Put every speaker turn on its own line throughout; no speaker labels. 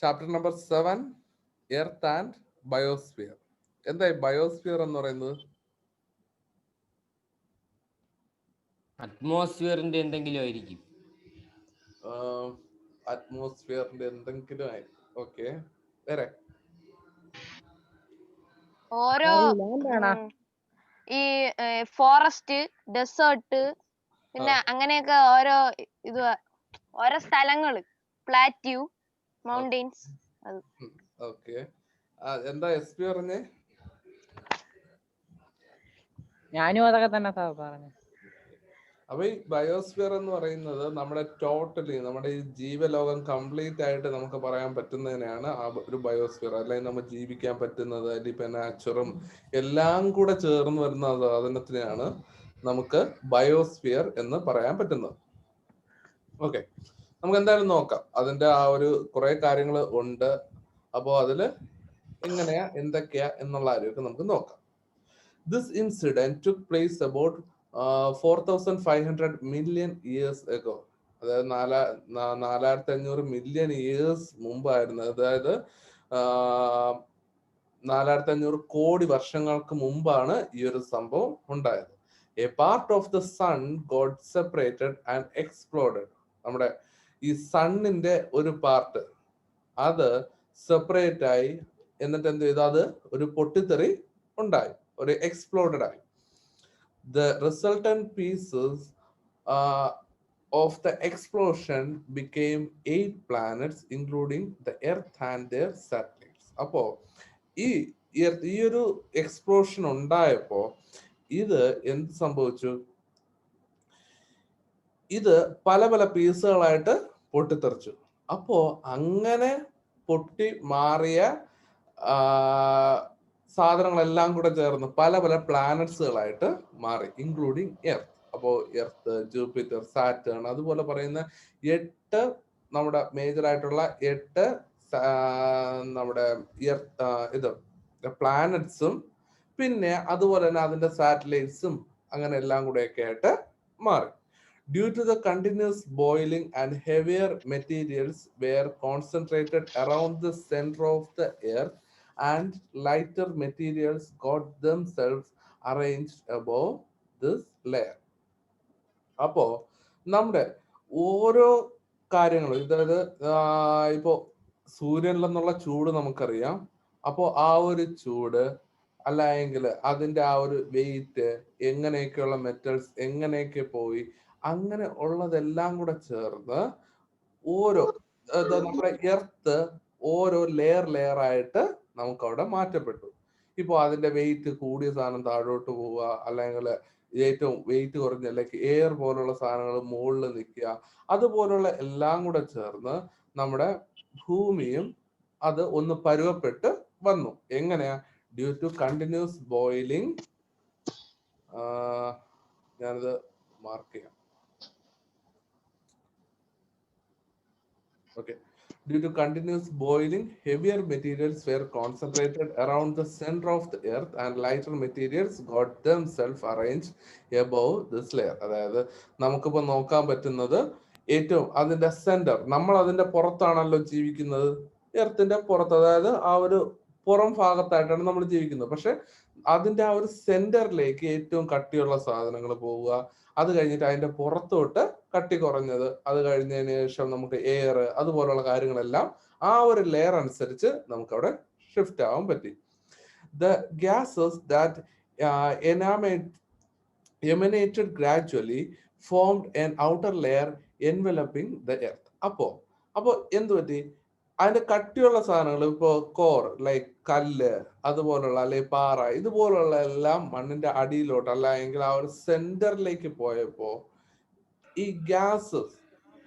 Chapter number 7, earth and biosphere. എന്തായി biosphere എന്ന് പറയുന്നത്?
അറ്റ്മോസ്ഫിയറിന്റെ എന്തെങ്കിലും ആയിരിക്കും.
അറ്റ്മോസ്ഫിയറിന്റെ എന്തെങ്കിലും ആയി. ഓക്കെ, വേറെ
ഓരോ ഈ ഫോറസ്റ്റ്, ഡെസേർട്ട്, പിന്നെ അങ്ങനെയൊക്കെ ഓരോ ഇത് ഓരോ സ്ഥലങ്ങള്, പ്ലാറ്റ്യൂ, മൗണ്ടെയിൻസ്.
ഓക്കെ, എന്താ എസ് പി പറഞ്ഞേ?
ഞാനും അതൊക്കെ തന്നെ പറഞ്ഞു.
അപ്പൊ ഈ ബയോസ്ഫിയർ എന്ന് പറയുന്നത് നമ്മുടെ ടോട്ടലി നമ്മുടെ ഈ ജീവലോകം കംപ്ലീറ്റ് ആയിട്ട് നമുക്ക് പറയാൻ പറ്റുന്നതിനാണ് ആ ഒരു ബയോസ്ഫിയർ. അല്ലെങ്കിൽ നമ്മൾ ജീവിക്കാൻ പറ്റുന്നത്, ഇപ്പൊ നാച്ചുറും എല്ലാം കൂടെ ചേർന്ന് വരുന്ന സാധനത്തിനെയാണ് നമുക്ക് ബയോസ്ഫിയർ എന്ന് പറയാൻ പറ്റുന്നത്. ഓക്കെ, നമുക്ക് എന്തായാലും നോക്കാം. അതിന്റെ ആ ഒരു കുറെ കാര്യങ്ങൾ ഉണ്ട്. അപ്പോ അതില് എങ്ങനെയാ എന്തൊക്കെയാ എന്നുള്ള കാര്യമൊക്കെ നമുക്ക് നോക്കാം. This incident took place about 4,500 million years ago. അതായത് 4,500 മില്യൺ ഇയേഴ്സ് മുമ്പായിരുന്നു. അതായത് 4,500 കോടി വർഷങ്ങൾക്ക് മുമ്പാണ് ഈ ഒരു സംഭവം ഉണ്ടായത്. A part of the sun got separated and exploded. നമ്മുടെ ഈ സണ്ണിന്റെ ഒരു പാർട്ട് അത് സെപ്പറേറ്റ് ആയി, എന്നിട്ട് എന്ത് ചെയ്തു, അത് ഒരു പൊട്ടിത്തെറി ഉണ്ടായി, ഒരു എക്സ്പ്ലോഡഡ് ആയി. The resultant pieces of the explosion became 8 planets including the Earth and their satellites. അപ്പോ ഈ ഒരു എക്സ്പ്ലോഷൻ ഉണ്ടായപ്പോ ഇത് എന്ത് സംഭവിച്ചു? ഇത് പല പല പീസുകളായിട്ട് പൊട്ടിത്തെറിച്ചു. അപ്പോ അങ്ങനെ പൊട്ടി മാറിയ സാധനങ്ങളെല്ലാം കൂടെ ചേർന്ന് പല പല പ്ലാനറ്റ്സുകളായിട്ട് മാറി, ഇൻക്ലൂഡിങ് എർത്ത്. അപ്പോൾ എർത്ത്, ജൂപ്പിറ്റർ, സാറ്റേൺ, അതുപോലെ പറയുന്ന 8 നമ്മുടെ മേജർ ആയിട്ടുള്ള 8 നമ്മുടെ ഇത് പ്ലാനറ്റ്സും പിന്നെ അതുപോലെ തന്നെ അതിന്റെ സാറ്റലൈറ്റ്സും അങ്ങനെ എല്ലാം കൂടെയൊക്കെ ആയിട്ട് മാറി. Due to the continuous boiling and heavier materials were concentrated around the center of the earth and lighter materials got themselves arranged above this layer. അപ്പോ നമ്മുടെ ഓരോ കാര്യങ്ങളും, അതായത് ഇപ്പോ സൂര്യനിൽ നിന്നുള്ള ചൂട് നമുക്കറിയാം. അപ്പോ ആ ഒരു ചൂട് അല്ലെങ്കിൽ അതിന്റെ ആ ഒരു വെയിറ്റ്, എങ്ങനെയൊക്കെയുള്ള മെറ്റൽസ് എങ്ങനെയൊക്കെ പോയി, അങ്ങനെ ഉള്ളതെല്ലാം കൂടെ ചേർന്ന് ഓരോ നമ്മുടെ എർത്ത് ഓരോ ലെയർ ആയിട്ട് നമുക്ക് അവിടെ മാറ്റപ്പെട്ടു. ഇപ്പൊ അതിന്റെ വെയിറ്റ് കൂടിയ സാധനം താഴോട്ട് പോവുക, അല്ലെങ്കിൽ ഏറ്റവും വെയിറ്റ് കുറഞ്ഞ അല്ലെങ്കിൽ എയർ പോലുള്ള സാധനങ്ങൾ മുകളിൽ നിൽക്കുക, അതുപോലുള്ള എല്ലാം കൂടെ ചേർന്ന് നമ്മുടെ ഭൂമിയും അത് ഒന്ന് പരുവപ്പെട്ട് വന്നു. എങ്ങനെയാ? Due to continuous boiling. ഞാനിത് മാർക്ക് ചെയ്യാം. Okay. Due to continuous boiling, heavier materials were concentrated around the center of the earth and lighter materials got themselves arranged above this layer. അതായത് നമുക്കിപ്പോൾ നോക്കാൻ പറ്റുന്നത് ഏറ്റവും അതിന്റെ സെന്റർ, നമ്മൾ അതിന്റെ പുറത്താണല്ലോ ജീവിക്കുന്നത്, എർത്തിന്റെ പുറത്ത്, അതായത് ആ ഒരു പുറം ഭാഗത്തായിട്ടാണ് നമ്മൾ ജീവിക്കുന്നത്. പക്ഷെ അതിന്റെ ആ ഒരു സെന്ററിലേക്ക് ഏറ്റവും കട്ടിയുള്ള സാധനങ്ങൾ പോവുക, അത് കഴിഞ്ഞിട്ട് അതിന്റെ പുറത്തോട്ട് കട്ടി കുറഞ്ഞത്, അത് കഴിഞ്ഞതിന് ശേഷം നമുക്ക് എയർ, അതുപോലുള്ള കാര്യങ്ങളെല്ലാം ആ ഒരു ലെയർ അനുസരിച്ച് നമുക്ക് അവിടെ ഷിഫ്റ്റ് ആവാൻ പറ്റി. The gases that emanated gradually formed an outer layer enveloping the earth. അപ്പോ എന്ത് പറ്റി? അതിന്റെ കട്ടിയുള്ള സാധനങ്ങൾ, ഇപ്പോ കോർ ലൈക്ക് കല്ല്, അതുപോലുള്ള അല്ലെങ്കിൽ പാറ, ഇതുപോലുള്ള എല്ലാം മണ്ണിന്റെ അടിയിലോട്ട് അല്ലെങ്കിൽ ആ ഒരു സെന്ററിലേക്ക് പോയപ്പോ ഈ ഗ്യാസസ്,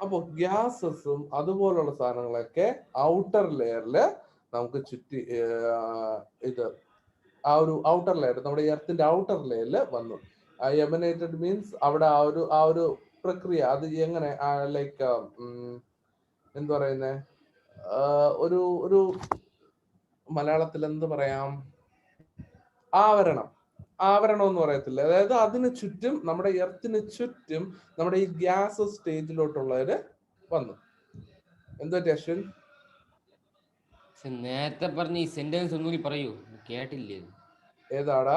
അപ്പൊ ഗ്യാസസും അതുപോലുള്ള സാധനങ്ങളൊക്കെ ഔട്ടർ ലെയറില് നമുക്ക് ചുറ്റി ഇത് ആ ഒരു ഔട്ടർ ലെയർ, നമ്മുടെ എർത്തിന്റെ ഔട്ടർ ലെയറിൽ വന്നു. എമനേറ്റഡ് മീൻസ് അവിടെ ആ ഒരു പ്രക്രിയ അത് എങ്ങനെ ലൈക്ക് എന്ത് പറയുന്നേ, ഒരു മലയാളത്തിൽ എന്ത് പറയാം, ആവരണം എന്ന് പറയത്തില്ല. അതായത് അതിന് ചുറ്റും, നമ്മുടെ എർത്തിന് ചുറ്റും നമ്മുടെ ഈ ഗ്യാസ് സ്റ്റേജിലോട്ടുള്ളവര് വന്നു. എന്തുപറ്റി അശ്വിൻ?
നേരത്തെ പറഞ്ഞ ഈ സെന്റൻസ് ഒന്നുകൂടി പറയൂ, കേട്ടില്ലേ ഇത്?
ഏതാടാ?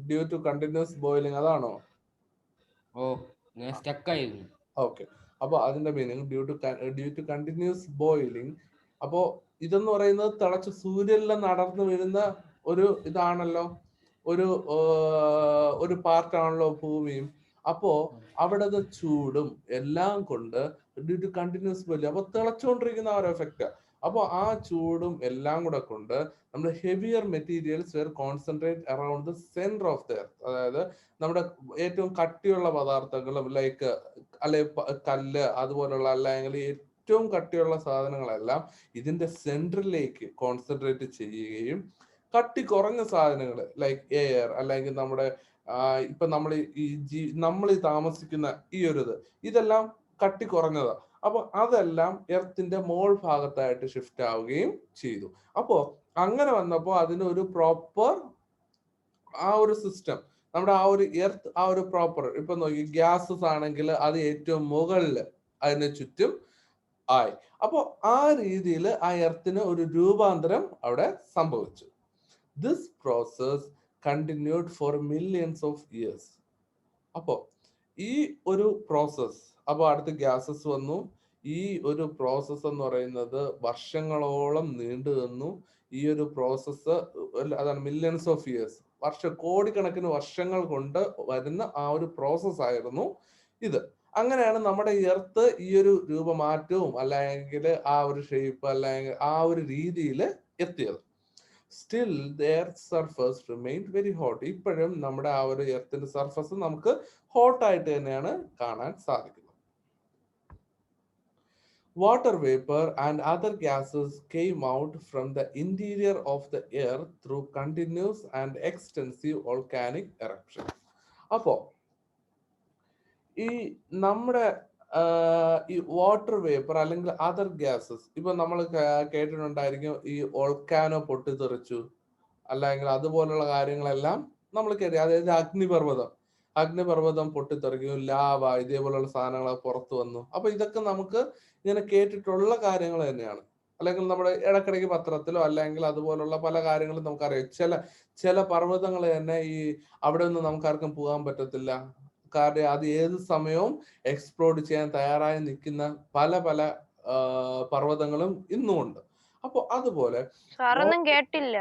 ഡ്യൂ ടു കണ്ടിന്യൂസ് ബോയിലിംഗ്, അതാണോ?
ഓ, ഞാൻ സ്റ്റക്കായിരുന്നു.
ഓക്കെ, അപ്പൊ അതിന്റെ meaning due to continuous boiling. അപ്പോ ഇതെന്ന് പറയുന്നത് തിളച്ച് സൂര്യനിൽ നടന്നു വീഴുന്ന ഒരു ഇതാണല്ലോ, ഒരു ഒരു പാർട്ടാണല്ലോ ഭൂമിയും. അപ്പോ അവിടുത്തെ ചൂടും എല്ലാം കൊണ്ട് ഡ്യൂ ടു കണ്ടിന്യൂസ് ബോയിലിംഗ്, അപ്പൊ തിളച്ചുകൊണ്ടിരിക്കുന്ന ആ ഒരു എഫക്റ്റ്. അപ്പോൾ ആ ചൂടും എല്ലാം കൂടെ കൊണ്ട് നമ്മുടെ heavier materials were concentrate around the centre of the earth. അതായത് നമ്മുടെ ഏറ്റവും കട്ടിയുള്ള പദാർത്ഥങ്ങളും ലൈക്ക് അല്ലെ കല്ല് അതുപോലുള്ള, അല്ലെങ്കിൽ ഏറ്റവും കട്ടിയുള്ള സാധനങ്ങളെല്ലാം ഇതിന്റെ സെന്ററിലേക്ക് കോൺസെൻട്രേറ്റ് ചെയ്യുകയും കട്ടി കുറഞ്ഞ സാധനങ്ങൾ ലൈക്ക് എയർ അല്ലെങ്കിൽ നമ്മുടെ ഇപ്പൊ നമ്മൾ ഈ താമസിക്കുന്ന ഈ ഒരു ഇതെല്ലാം കട്ടി കുറഞ്ഞതാ. അപ്പൊ അതെല്ലാം എർത്തിന്റെ മോൾ ഭാഗത്തായിട്ട് ഷിഫ്റ്റ് ആവുകയും ചെയ്തു. അപ്പോ അങ്ങനെ വന്നപ്പോ അതിനൊരു പ്രോപ്പർ ആ ഒരു സിസ്റ്റം, നമ്മുടെ ആ ഒരു എർത്ത് ആ ഒരു പ്രോപ്പർ, ഇപ്പൊ നോക്കി ഗ്യാസസ് ആണെങ്കിൽ അത് ഏറ്റവും മുകളിൽ അതിന് ചുറ്റും ആയി. അപ്പോ ആ രീതിയിൽ ആ എർത്തിന് ഒരു രൂപാന്തരം അവിടെ സംഭവിച്ചു. This process continued four millions of years. അപ്പോ ഈ ഒരു പ്രോസസ്, അപ്പൊ അടുത്ത് ഗ്യാസസ് വന്നു. ഈ ഒരു പ്രോസസ് എന്ന് പറയുന്നത് വർഷങ്ങളോളം നീണ്ടു നിന്നു. ഈ ഒരു പ്രോസസ്സ് അതാണ് മില്യൺസ് ഓഫ് ഇയേഴ്സ്, കോടിക്കണക്കിന് വർഷങ്ങൾ കൊണ്ട് വരുന്ന ആ ഒരു പ്രോസസ് ആയിരുന്നു ഇത്. അങ്ങനെയാണ് നമ്മുടെ എർത്ത് ഈ ഒരു രൂപമാറ്റവും അല്ലെങ്കിൽ ആ ഒരു ഷേപ്പ് അല്ലെങ്കിൽ ആ ഒരു രീതിയിൽ എത്തിയത്. Still their surface remained very hot. ഇപ്പോഴും നമ്മുടെ ആ ഒരു എർത്തിന്റെ സർഫസ് നമുക്ക് ഹോട്ടായിട്ട് തന്നെയാണ് കാണാൻ സാധിക്കുന്നത്. Water vapor and other gases came out from the interior of the earth through continuous and extensive volcanic eruptions. അപ്പോ ഈ നമ്മുടെ ഈ വാട്ടർ വേപ്പർ അല്ലെങ്കിൽ അതർ ഗ്യാസസ്, ഇപ്പൊ നമ്മൾ കേട്ടിട്ടുണ്ടായിരിക്കും ഈ വോൾക്കാനോ പൊട്ടിത്തെറിച്ചു അല്ലെങ്കിൽ അതുപോലുള്ള കാര്യങ്ങളെല്ലാം നമ്മൾ കേട്ടി. അതായത് അഗ്നിപർവ്വതം പൊട്ടിത്തെറിക്കും, ലാവ ഇതേപോലുള്ള സാധനങ്ങൾ പുറത്തു വന്നു. അപ്പൊ ഇതൊക്കെ നമുക്ക് ഇങ്ങനെ കേട്ടിട്ടുള്ള കാര്യങ്ങൾ തന്നെയാണ്. അല്ലെങ്കിൽ നമ്മുടെ ഇടക്കിടയ്ക്ക് പത്രത്തിലോ അല്ലെങ്കിൽ അതുപോലുള്ള പല കാര്യങ്ങളും നമുക്കറിയാം. ചില പർവ്വതങ്ങൾ തന്നെ ഈ അവിടെ ഒന്നും നമുക്കാർക്കും പോകാൻ പറ്റത്തില്ല. കാരണം അത് ഏത് സമയവും എക്സ്പ്ലോഡ് ചെയ്യാൻ തയ്യാറായി നിൽക്കുന്ന പല പല പർവ്വതങ്ങളും ഇന്നും ഉണ്ട്. അപ്പൊ അതുപോലെ
സാറൊന്നും കേട്ടില്ല.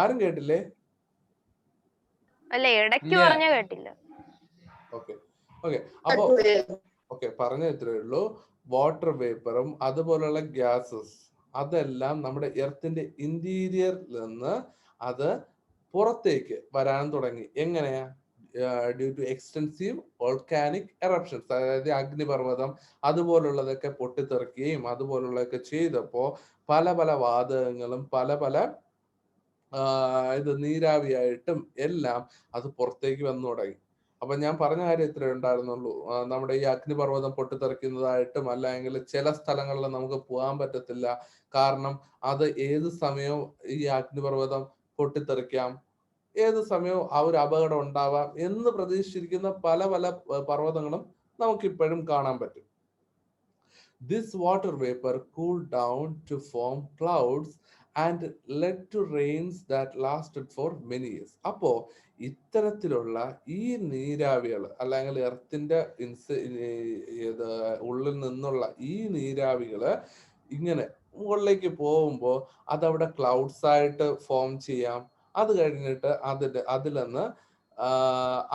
ആരും കേട്ടില്ലേ?
അല്ല, ഇടയ്ക്ക് പറഞ്ഞ കേട്ടില്ല.
ഓക്കെ അപ്പൊ പറഞ്ഞ ഇത്രയേ ഉള്ളൂ. വാട്ടർ വേപ്പറും അതുപോലുള്ള ഗ്യാസസ് അതെല്ലാം നമ്മുടെ എർത്തിന്റെ ഇന്റീരിയറിൽ നിന്ന് അത് പുറത്തേക്ക് വരാൻ തുടങ്ങി. എങ്ങനെയാ? Due to extensive volcanic eruptions, അതായത് അഗ്നിപർവ്വതം അതുപോലുള്ളതൊക്കെ പൊട്ടിത്തെറിക്കുകയും അതുപോലുള്ളതൊക്കെ ചെയ്തപ്പോ പല പല വാതകങ്ങളും പല പല നീരാവിയായിട്ടും എല്ലാം അത് പുറത്തേക്ക് വന്നു തുടങ്ങി. അപ്പൊ ഞാൻ പറഞ്ഞ കാര്യം ഇത്രേ ഉണ്ടായിരുന്നുള്ളൂ. നമ്മുടെ ഈ അഗ്നിപർവ്വതം പൊട്ടിത്തെറിക്കുന്നതായിട്ടും അല്ലെങ്കിൽ ചില സ്ഥലങ്ങളിൽ നമുക്ക് പോകാൻ പറ്റത്തില്ല. കാരണം അത് ഏത് സമയവും ഈ അഗ്നിപർവ്വതം പൊട്ടിത്തെറിക്കാം, ഏത് സമയവും ആ ഒരു അപകടം ഉണ്ടാവാം എന്ന് പ്രതീക്ഷിച്ചിരിക്കുന്ന പല പല പർവ്വതങ്ങളും നമുക്കിപ്പോഴും കാണാൻ പറ്റും. This water vapor cooled down to form clouds and led to rains that lasted for many years. അപ്പോ ഇത്തരത്തിലുള്ള ഈ നീരാവികൾ അല്ലെങ്കിൽ എർത്തിന്റെ ഉള്ളിൽ നിന്നുള്ള ഈ നീരാവികള് ഇങ്ങനെ മുകളിലേക്ക് പോകുമ്പോൾ അതവിടെ ക്ലൗഡ്സ് ആയിട്ട് ഫോം ചെയ്യാം. അത് കഴിഞ്ഞിട്ട് അതിൽ നിന്ന്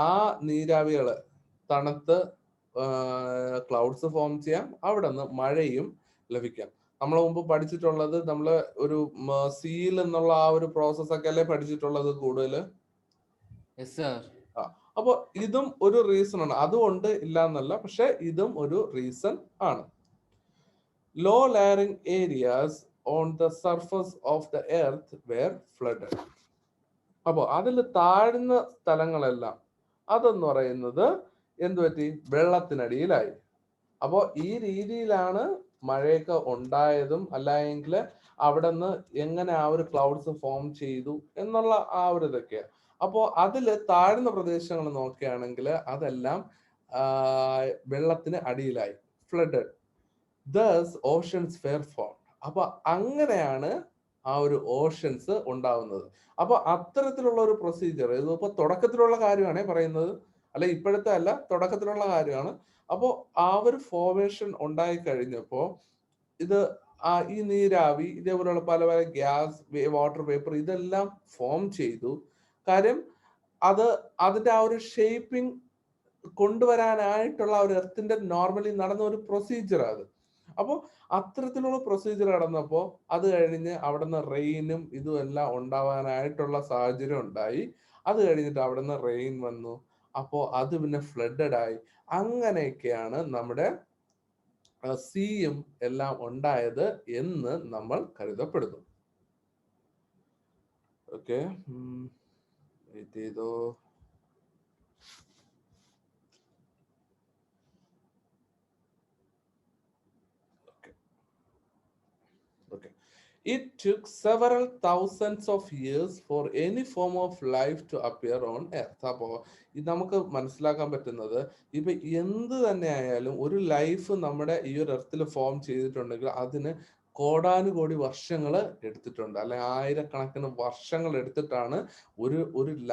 ആ നീരാവികള് തണുത്ത് ക്ലൗഡ്സ് ഫോം ചെയ്യാം. അവിടെ നിന്ന് മഴയും ലഭിക്കാം. നമ്മൾ മുമ്പ് പഠിച്ചിട്ടുള്ളത് നമ്മള് ഒരു സീൽ എന്നുള്ള ആ ഒരു പ്രോസസ് ഒക്കെ അല്ലേ പഠിച്ചിട്ടുള്ളത് കൂടുതൽ. അപ്പൊ ഇതും ഒരു റീസൺ ആണ്. അതുകൊണ്ട് ഇല്ല എന്നല്ല, പക്ഷെ ഇതും ഒരു റീസൺ ആണ്. Low layering areas on the surface of the earth were flooded. അപ്പൊ അതിൽ താഴ്ന്ന സ്ഥലങ്ങളെല്ലാം അതെന്ന് പറയുന്നത് എന്തുപറ്റി? വെള്ളത്തിനടിയിലായി. അപ്പോ ഈ രീതിയിലാണ് മഴയൊക്കെ ഉണ്ടായതും അല്ലെങ്കിൽ അവിടെ നിന്ന് എങ്ങനെ ആ ഒരു ക്ലൗഡ്സ് ഫോം ചെയ്തു എന്നുള്ള ആ ഒരു ഇതൊക്കെയാണ്. അപ്പോ അതില് താഴ്ന്ന പ്രദേശങ്ങൾ നോക്കുകയാണെങ്കിൽ അതെല്ലാം വെള്ളത്തിന് അടിയിലായി, flooded. Thus oceans were formed. അപ്പൊ അങ്ങനെയാണ് ആ ഒരു ഓഷൻസ് ഉണ്ടാവുന്നത്. അപ്പൊ അത്തരത്തിലുള്ള ഒരു പ്രൊസീജിയർ, ഇതിപ്പോ തുടക്കത്തിലുള്ള കാര്യമാണ് പറയുന്നത്, അല്ലെ ഇപ്പോഴത്തെ അല്ല, തുടക്കത്തിലുള്ള കാര്യമാണ്. അപ്പോ ആ ഒരു ഫോർമേഷൻ ഉണ്ടായി കഴിഞ്ഞപ്പോ ഇത് ഈ നീരാവി ഇതേപോലെയുള്ള പല പല ഗ്യാസ്, വാട്ടർ വേപ്പർ ഇതെല്ലാം ഫോം ചെയ്തു. കാര്യം അത് അതിന്റെ ആ ഒരു ഷേപ്പിംഗ് കൊണ്ടുവരാനായിട്ടുള്ള ഒരു എർത്തിന്റെ നോർമലി നടന്ന ഒരു പ്രൊസീജിയർ അത്. അപ്പോൾ അത്തരത്തിലുള്ള പ്രൊസീജിയർ നടന്നപ്പോൾ അത് കഴിഞ്ഞ് അവിടുന്ന് റെയിനും ഇതും എല്ലാം ഉണ്ടാവാനായിട്ടുള്ള സാഹചര്യം ഉണ്ടായി. അത് കഴിഞ്ഞിട്ട് അവിടുന്ന് റെയിൻ വന്നു. അപ്പോൾ അത് പിന്നെ ഫ്ലഡഡ് ആയി. അങ്ങനെയൊക്കെയാണ് നമ്മുടെ സീയും എല്ലാം ഉണ്ടായത് എന്ന് നമ്മൾ കരുതപ്പെടുന്നു. ഓക്കെ, ചെയ്തോ. Okay. It took several thousands of years for any form of life to appear on earth. അപ്പോ ഇത് നമുക്ക് മനസ്സിലാക്കാൻ പറ്റുന്നത്, ഇപ്പൊ എന്ത് തന്നെ ആയാലും ഒരു ലൈഫ് നമ്മുടെ ഈ ഒരു എർത്തിൽ ഫോം ചെയ്തിട്ടുണ്ടെങ്കിൽ അതിന് കോടാനുകോടി വർഷങ്ങൾ എടുത്തിട്ടുണ്ട്, അല്ലെ ആയിരക്കണക്കിന് വർഷങ്ങൾ എടുത്തിട്ടാണ് ഒരു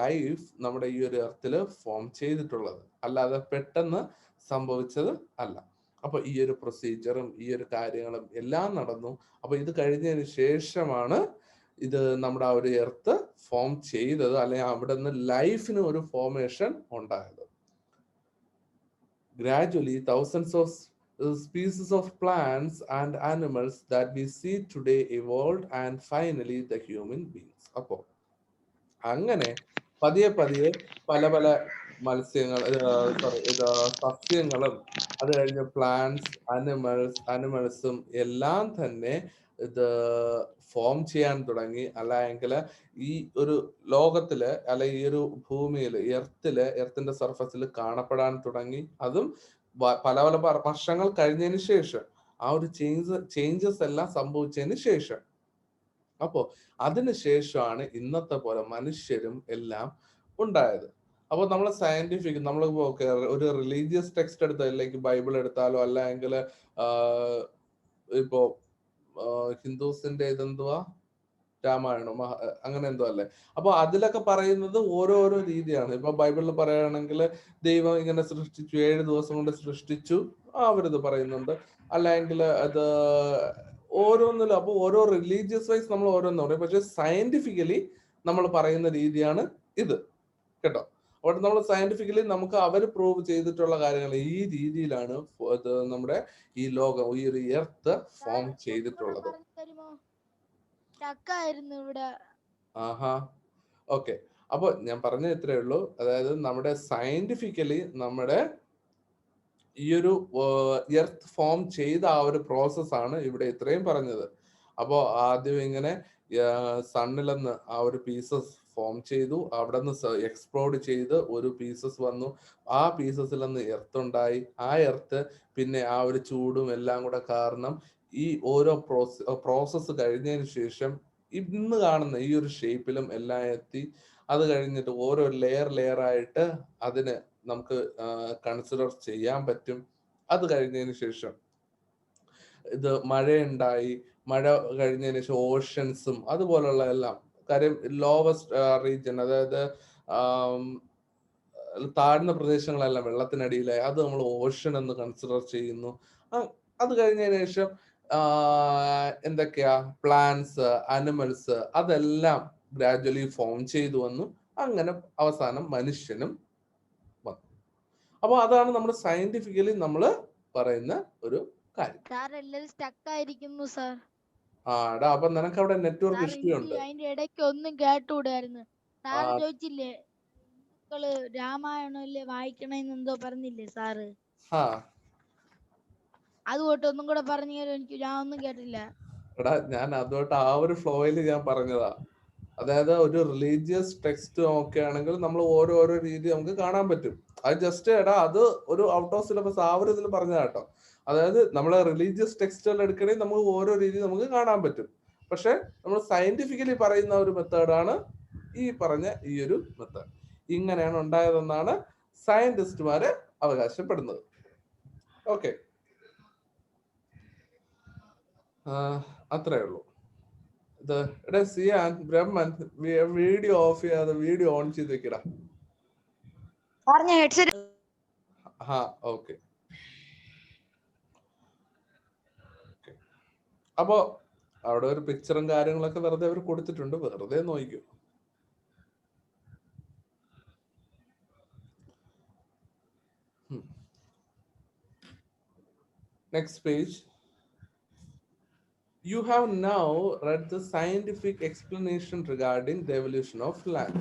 ലൈഫ് നമ്മുടെ ഈ ഒരു എർത്തിൽ ഫോം ചെയ്തിട്ടുള്ളത്, അല്ലാതെ പെട്ടെന്ന് സംഭവിച്ചത് അല്ല. അപ്പൊ ഈ ഒരു പ്രൊസീജിയറും ഈ ഒരു കാര്യങ്ങളും എല്ലാം നടന്നു. അപ്പൊ ഇത് കഴിഞ്ഞതിന് ശേഷമാണ് ഇത് നമ്മുടെ ആ ഒരു എർത്ത് ഫോം ചെയ്തത്, അല്ലെങ്കിൽ അവിടെ നിന്ന് ലൈഫിന് ഒരു ഫോർമേഷൻ ഉണ്ടായത്. Gradually thousands of species of plants and animals that we see today evolved, and finally the human beings. അപ്പോ അങ്ങനെ പതിയെ പതിയെ പല പല മത്സ്യങ്ങൾ, സസ്യങ്ങളും അത് കഴിഞ്ഞ് പ്ലാന്റ്സ്, അനിമൽസും എല്ലാം തന്നെ ഇത് ഫോം ചെയ്യാൻ തുടങ്ങി. അല്ലെങ്കിൽ ഈ ഒരു ലോകത്തില്, അല്ലെ ഈ ഒരു ഭൂമിയില്, എർത്തിന്റെ സർഫസിൽ കാണപ്പെടാൻ തുടങ്ങി. അതും പല പല വർഷങ്ങൾ കഴിഞ്ഞതിന് ശേഷം, ആ ഒരു ചേഞ്ചസ് എല്ലാം സംഭവിച്ചതിന് ശേഷം. അപ്പോ അതിനുശേഷമാണ് ഇന്നത്തെ പോലെ മനുഷ്യരും എല്ലാം ഉണ്ടായത്. അപ്പൊ നമ്മൾ സയന്റിഫിക്, നമ്മൾ ഒരു റിലീജിയസ് ടെക്സ്റ്റ് എടുത്താൽ, ലൈക്ക് ബൈബിൾ എടുത്താലോ, അല്ലെങ്കിൽ ഇപ്പോ ഹിന്ദുസിന്റെ ഇതെന്തുവാ, രാമായണം അങ്ങനെ എന്തോ അല്ലേ. അപ്പൊ അതിലൊക്കെ പറയുന്നത് ഓരോരോ രീതിയാണ്. ഇപ്പൊ ബൈബിളിൽ പറയുകയാണെങ്കിൽ ദൈവം ഇങ്ങനെ സൃഷ്ടിച്ചു, 7 ദിവസം കൊണ്ട് സൃഷ്ടിച്ചു, അവരിത് പറയുന്നുണ്ട്. അല്ലെങ്കിൽ അത് ഓരോന്നിലും, അപ്പൊ ഓരോ റിലീജിയസ് വൈസ് നമ്മൾ ഓരോന്ന് പറയും. പക്ഷെ സയന്റിഫിക്കലി നമ്മൾ പറയുന്ന രീതിയാണ് ഇത്, കേട്ടോ. അവിടെ നമ്മൾ സയന്റിഫിക്കലി നമുക്ക് അവർ പ്രൂവ് ചെയ്തിട്ടുള്ള കാര്യങ്ങൾ ഈ രീതിയിലാണ് നമ്മുടെ ഈ ലോകം, ഈ ഒരു എർത്ത് ഫോം ചെയ്തിട്ടുള്ളത്. ആഹാ, ഓക്കെ. അപ്പൊ ഞാൻ പറഞ്ഞ ഇത്രേ ഉള്ളൂ. അതായത് നമ്മുടെ സയന്റിഫിക്കലി നമ്മുടെ ഈ ഒരു എർത്ത് ഫോം ചെയ്ത ആ ഒരു പ്രോസസ് ആണ് ഇവിടെ ഇത്രയും പറഞ്ഞത്. അപ്പോ ആദ്യം ഇങ്ങനെ സണ്ണിൽ നിന്ന് ആ ഒരു പീസസ് ഫോം ചെയ്തു, അവിടെ നിന്ന് എക്സ്പ്ലോഡ് ചെയ്ത് ഒരു പീസസ് വന്നു, ആ പീസസിൽ നിന്ന് എർത്ത് ഉണ്ടായി. ആ എർത്ത് പിന്നെ ആ ഒരു ചൂടും എല്ലാം കൂടെ കാരണം ഈ ഓരോ പ്രോസസ്സ് കഴിഞ്ഞതിന് ശേഷം ഇന്ന് കാണുന്ന ഈ ഒരു ഷേപ്പിലും എല്ലാം എത്തി. അത് കഴിഞ്ഞിട്ട് ഓരോ ലെയർ ആയിട്ട് അതിന് നമുക്ക് കൺസിഡർ ചെയ്യാൻ പറ്റും. അത് കഴിഞ്ഞതിന് ശേഷം ഇത് മഴയുണ്ടായി, മഴ കഴിഞ്ഞതിന് ശേഷം ഓഷൻസും അതുപോലുള്ള എല്ലാം. കാര്യം ലോവസ്റ്റ് റീജിയൻ, അതായത് താഴ്ന്ന പ്രദേശങ്ങളെല്ലാം വെള്ളത്തിനടിയിലായി, അത് നമ്മൾ ഓഷൻ എന്ന് കൺസിഡർ ചെയ്യുന്നു. അത് കഴിഞ്ഞതിന് ശേഷം എന്തൊക്കെയാ, പ്ലാന്റ്സ്, അനിമൽസ് അതെല്ലാം ഗ്രാജുവലി ഫോം ചെയ്തു വന്നു. അങ്ങനെ അവസാനം മനുഷ്യനും വന്നു. അപ്പൊ അതാണ് നമ്മൾ സയന്റിഫിക്കലി നമ്മൾ പറയുന്ന ഒരു കാര്യം. എടാ, അപ്പൊ നിനക്ക് അവിടെ നെറ്റ്വർക്ക് ഇഷ്യൂ ഉണ്ട്.
അതിന്റെ ഇടയ്ക്ക് ഒന്നും കേട്ടുകൂടായിരുന്നു. സാറ് ചോദിച്ചില്ലേ രാമായണല്ലേ വായിക്കണെന്ന് എന്തോ പറഞ്ഞില്ലേ സാറ്? അതുകൊണ്ട് ഒന്നും കൂടെ പറഞ്ഞു തരും. ഞാൻ ഒന്നും കേട്ടില്ല.
എടാ, ഞാൻ അതുകൊണ്ട് ആ ഒരു ഫ്ലോയിൽ ഞാൻ പറഞ്ഞതാ. അതായത് ഒരു റിലീജിയസ് ടെക്സ്റ്റ് ഒക്കെ ആണെങ്കിൽ നമ്മൾ ഓരോരോ രീതി നമുക്ക് കാണാൻ പറ്റും. അത് ജസ്റ്റ് അത് ഒരു ഔട്ട് ഓഫ് സിലബസ് ആ ഒരു ഇതിൽ പറഞ്ഞതാ കേട്ടോ. അതായത് നമ്മൾ റിലീജിയസ് ടെക്സ്റ്റുകൾ എടുക്കണമെങ്കിൽ നമുക്ക് ഓരോ രീതി നമുക്ക് കാണാൻ പറ്റും. പക്ഷെ നമ്മൾ സയന്റിഫിക്കലി പറയുന്ന ഒരു മെത്തേഡാണ് ഈ പറഞ്ഞ ഈ ഒരു മെത്തേഡ്. ഇങ്ങനെയാണ് ഉണ്ടായതെന്നാണ് സയന്റിസ്റ്റുമാര് അവകാശപ്പെടുന്നത്. ഓക്കെ, അത്രേ ഉള്ളൂ. ഇത് എടാ സിയാൻ ബ്രഹ്മൻ വീഡിയോ ഓഫ് ചെയ്യാതെ വീഡിയോ ഓൺ ചെയ്ത് വെക്കടാ. ഓക്കെ. അപ്പോ അവിടെ ഒരു പിക്ചറും കാര്യങ്ങളൊക്കെ വെറുതെ അവർ കൊടുത്തിട്ടുണ്ട്, വെറുതെ നോക്കൂ. Next page. You have now read the scientific explanation regarding the evolution of land,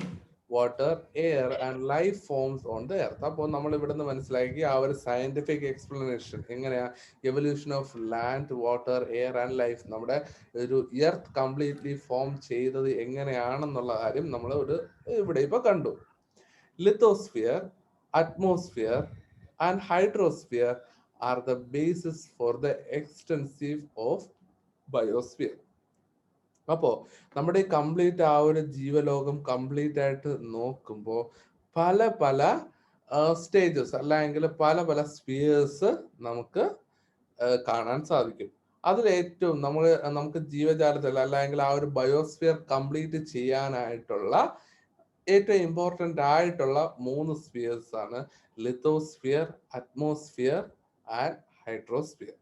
water, air and life forms on the earth. അപ്പോൾ നമ്മൾ ഇവിടുന്ന് മനസ്സിലാക്കി ആ ഒരു സയന്റിഫിക് എക്സ്പ്ലനേഷൻ എങ്ങനെയാ evolution of land, water, air and life, നമ്മുടെ ഒരു earth completely form ചെയ്തത് എങ്ങനെയാണെന്നുള്ള കാര്യം നമ്മൾ ഇവിടെ ഇപ്പൊ കണ്ടു. Lithosphere, atmosphere and hydrosphere are the basis for the extensive of biosphere. അപ്പോൾ നമ്മുടെ കംപ്ലീറ്റ് ആ ഒരു ജീവലോകം കംപ്ലീറ്റ് ആയിട്ട് നോക്കുമ്പോൾ പല പല സ്റ്റേജസ് അല്ലെങ്കിൽ പല പല സ്ഫിയേഴ്സ് നമുക്ക് കാണാൻ സാധിക്കും. അതിൽ ഏറ്റവും നമുക്ക് ജീവജാലത്തിൽ അല്ലെങ്കിൽ ആ ഒരു ബയോസ്ഫിയർ കംപ്ലീറ്റ് ചെയ്യാനായിട്ടുള്ള ഏറ്റവും ഇമ്പോർട്ടൻ്റ് ആയിട്ടുള്ള 3 സ്ഫിയേഴ്സ് ആണ് lithosphere, atmosphere and hydrosphere.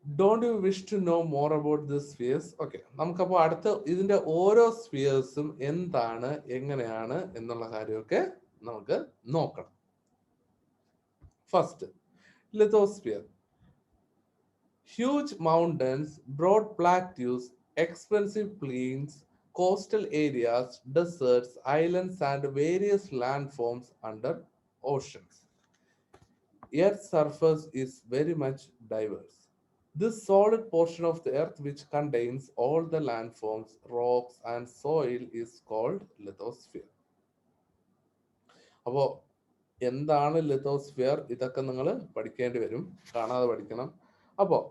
Don't you wish to know more about this spheres? Okay, നമുക്കപ്പോൾ അടുത്ത ഇതിന്റെ ഓരോ സ്ഫിയേഴ്സും എന്താണ് എങ്ങനെയാണ് എന്നുള്ള കാര്യമൊക്കെ നമുക്ക് നോക്കണം. First, lithosphere. Huge mountains, broad plateaus, expansive plains, coastal areas, deserts, islands and various landforms under oceans. Earth's surface is very much diverse. This solid portion of the earth which contains all the landforms, rocks and soil is called lithosphere. അപ്പോൾ എന്താണ് lithosphere? ഇതൊക്കെ നിങ്ങൾ പഠിക്കേണ്ടി വരും, കാണാതെ പഠിക്കണം. അപ്പോൾ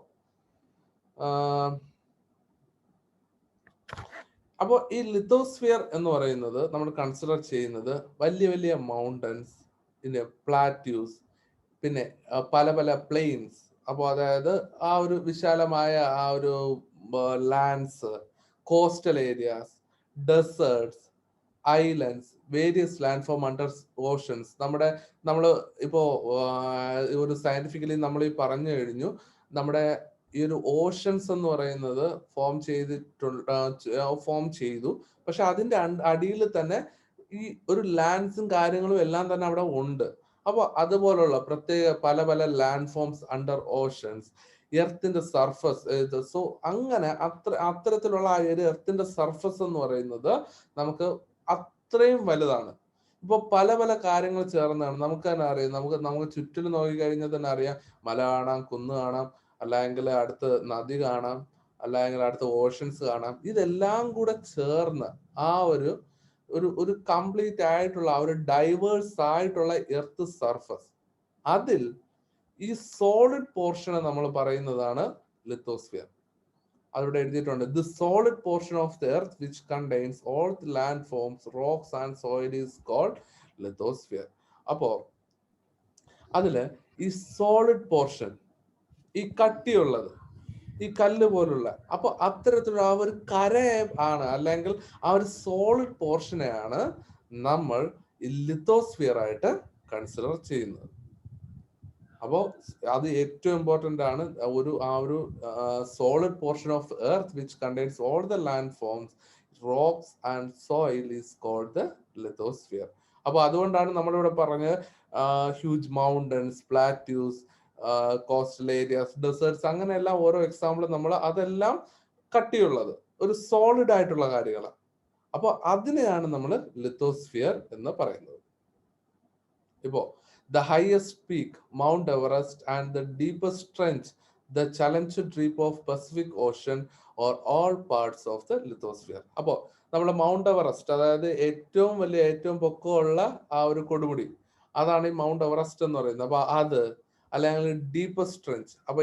ഈ lithosphere എന്ന് പറയുന്നത് നമ്മൾ കൺസിഡർ ചെയ്യുന്നത് വലിയ വലിയ മൗണ്ടൻസ്, പിന്നെ പ്ലാറ്റ്യൂസ്, പിന്നെ പല പല പ്ലെയിൻസ്. അപ്പോൾ അതായത് ആ ഒരു വിശാലമായ ആ ഒരു lands, coastal areas, deserts, islands, various land form under oceans. നമ്മൾ ഇപ്പോ ഒരു സയന്റിഫിക്കലി നമ്മൾ ഈ പറഞ്ഞു കഴിഞ്ഞു, നമ്മുടെ ഈ ഒരു ഓഷൻസ് എന്ന് പറയുന്നത് ഫോം ചെയ്തു. പക്ഷെ അതിന്റെ അടിയിൽ തന്നെ ഈ ഒരു ലാൻഡ്സും കാര്യങ്ങളും എല്ലാം തന്നെ അവിടെ ഉണ്ട്. അപ്പോൾ അതുപോലുള്ള പ്രത്യേക പല പല ലാൻഡ് ഫോംസ് അണ്ടർ ഓഷൻസ്, എർത്തിന്റെ സർഫസ്. സോ അങ്ങനെ അത്തരത്തിലുള്ള ആ ഒരു എർത്തിന്റെ സർഫസ് എന്ന് പറയുന്നത് നമുക്ക് അത്രയും വലുതാണ്. ഇപ്പൊ പല പല കാര്യങ്ങൾ ചേർന്നാണ്. നമുക്ക് തന്നെ അറിയാം, നമുക്ക് ചുറ്റിലും നോക്കിക്കഴിഞ്ഞാൽ തന്നെ അറിയാം, മല കാണാം, കുന്ന് കാണാം, അല്ലെങ്കിൽ അടുത്ത് നദി കാണാം, അല്ലെങ്കിൽ അടുത്ത് ഓഷൻസ് കാണാം. ഇതെല്ലാം കൂടെ ചേർന്ന് ആ ഒരു കംപ്ലീറ്റ് ആയിട്ടുള്ള ഒരു ഡൈവേഴ്സ് ആയിട്ടുള്ള എർത്ത് സർഫസ്, അതിൽ ഈ സോളിഡ് പോർഷനെ നമ്മൾ പറയുന്നതാണ് ലിത്തോസ്ഫിയർ. അവിടെ എഴുതിയിട്ടുണ്ട്, the solid portion of the earth which contains all the land forms, rocks and soil is called lithosphere. അപ്പോ അതില് ഈ സോളിഡ് പോർഷൻ, ഈ കട്ടിയുള്ളത്, ഈ കല്ല് പോലുള്ള, അപ്പൊ അത്തരത്തിലുള്ള ആ ഒരു കര ആണ്, അല്ലെങ്കിൽ ആ ഒരു സോളിഡ് പോർഷനെയാണ് നമ്മൾ ലിത്തോസ്ഫിയർ ആയിട്ട് കൺസിഡർ ചെയ്യുന്നത്. അപ്പോൾ അത് ഏറ്റവും ഇമ്പോർട്ടന്റ് ആണ്. ആ ഒരു solid portion of earth which contains all the land forms, rocks and soil is called the lithosphere. അപ്പൊ അതുകൊണ്ടാണ് നമ്മളിവിടെ പറഞ്ഞത് huge mountains, plateaus, coastal areas, deserts, അങ്ങനെയെല്ലാം ഓരോ എക്സാമ്പിൾ നമ്മൾ അതെല്ലാം കട്ടിയുള്ളത് ഒരു സോളിഡ് ആയിട്ടുള്ള കാര്യങ്ങളാണ്. അപ്പോൾ അതിനെയാണ് നമ്മൾ ലിത്തോസ്ഫിയർ എന്ന് പറയുന്നത്. ഇപ്പോ the highest peak, Mount Everest, and the deepest trench, the Challenger Deep of Pacific Ocean, are all parts of the lithosphere. അപ്പോൾ നമ്മൾ മൗണ്ട് എവറസ്റ്റ്, അതായത് ഏറ്റവും പൊക്കമുള്ള ആ ഒരു കൊടുമുടി, അതാണ് ഈ മൗണ്ട് എവറസ്റ്റ് എന്ന് പറയുന്നത്. അപ്പൊ അത് അല്ലെങ്കിൽ ഡീപ്പസ്റ്റ് ട്രെഞ്ച്, അപ്പൊ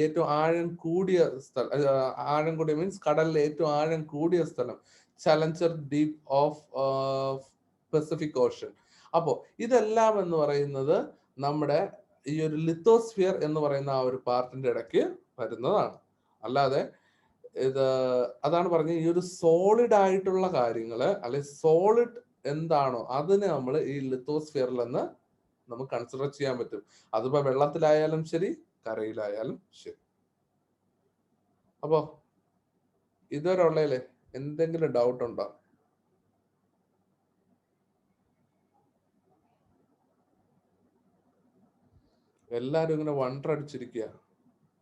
ഏറ്റവും ആഴം കൂടിയ സ്ഥലം, ആഴം കൂടിയ മീൻസ് കടലിലെ ഏറ്റവും ആഴം കൂടിയ സ്ഥലം, challenger deep of Pacific Ocean. അപ്പോ ഇതെല്ലാം എന്ന് പറയുന്നത് നമ്മുടെ ഈ ഒരു ലിത്തോസ്ഫിയർ എന്ന് പറയുന്ന ആ ഒരു പാർട്ടിന്റെ ഇടയ്ക്ക് വരുന്നതാണ്. അല്ലാതെ ഇത് അതാണ് പറഞ്ഞത്, ഈ ഒരു സോളിഡ് ആയിട്ടുള്ള കാര്യങ്ങള് അല്ലെ സോളിഡ് എന്താണോ അതിനെ നമ്മൾ ഈ ലിത്തോസ്ഫിയറിൽ നിന്ന് നമുക്ക് കൺസിഡർ ചെയ്യാൻ പറ്റും. അതിപ്പോ വെള്ളത്തിലായാലും ശരി കരയിലായാലും ശരി. അപ്പോ ഇതുവരെ ഉള്ളതില് എന്തെങ്കിലും ഡൗട്ട് ഉണ്ടോ? എല്ലാരും ഇങ്ങനെ വണ്ടർ അടിച്ചിരിക്കുക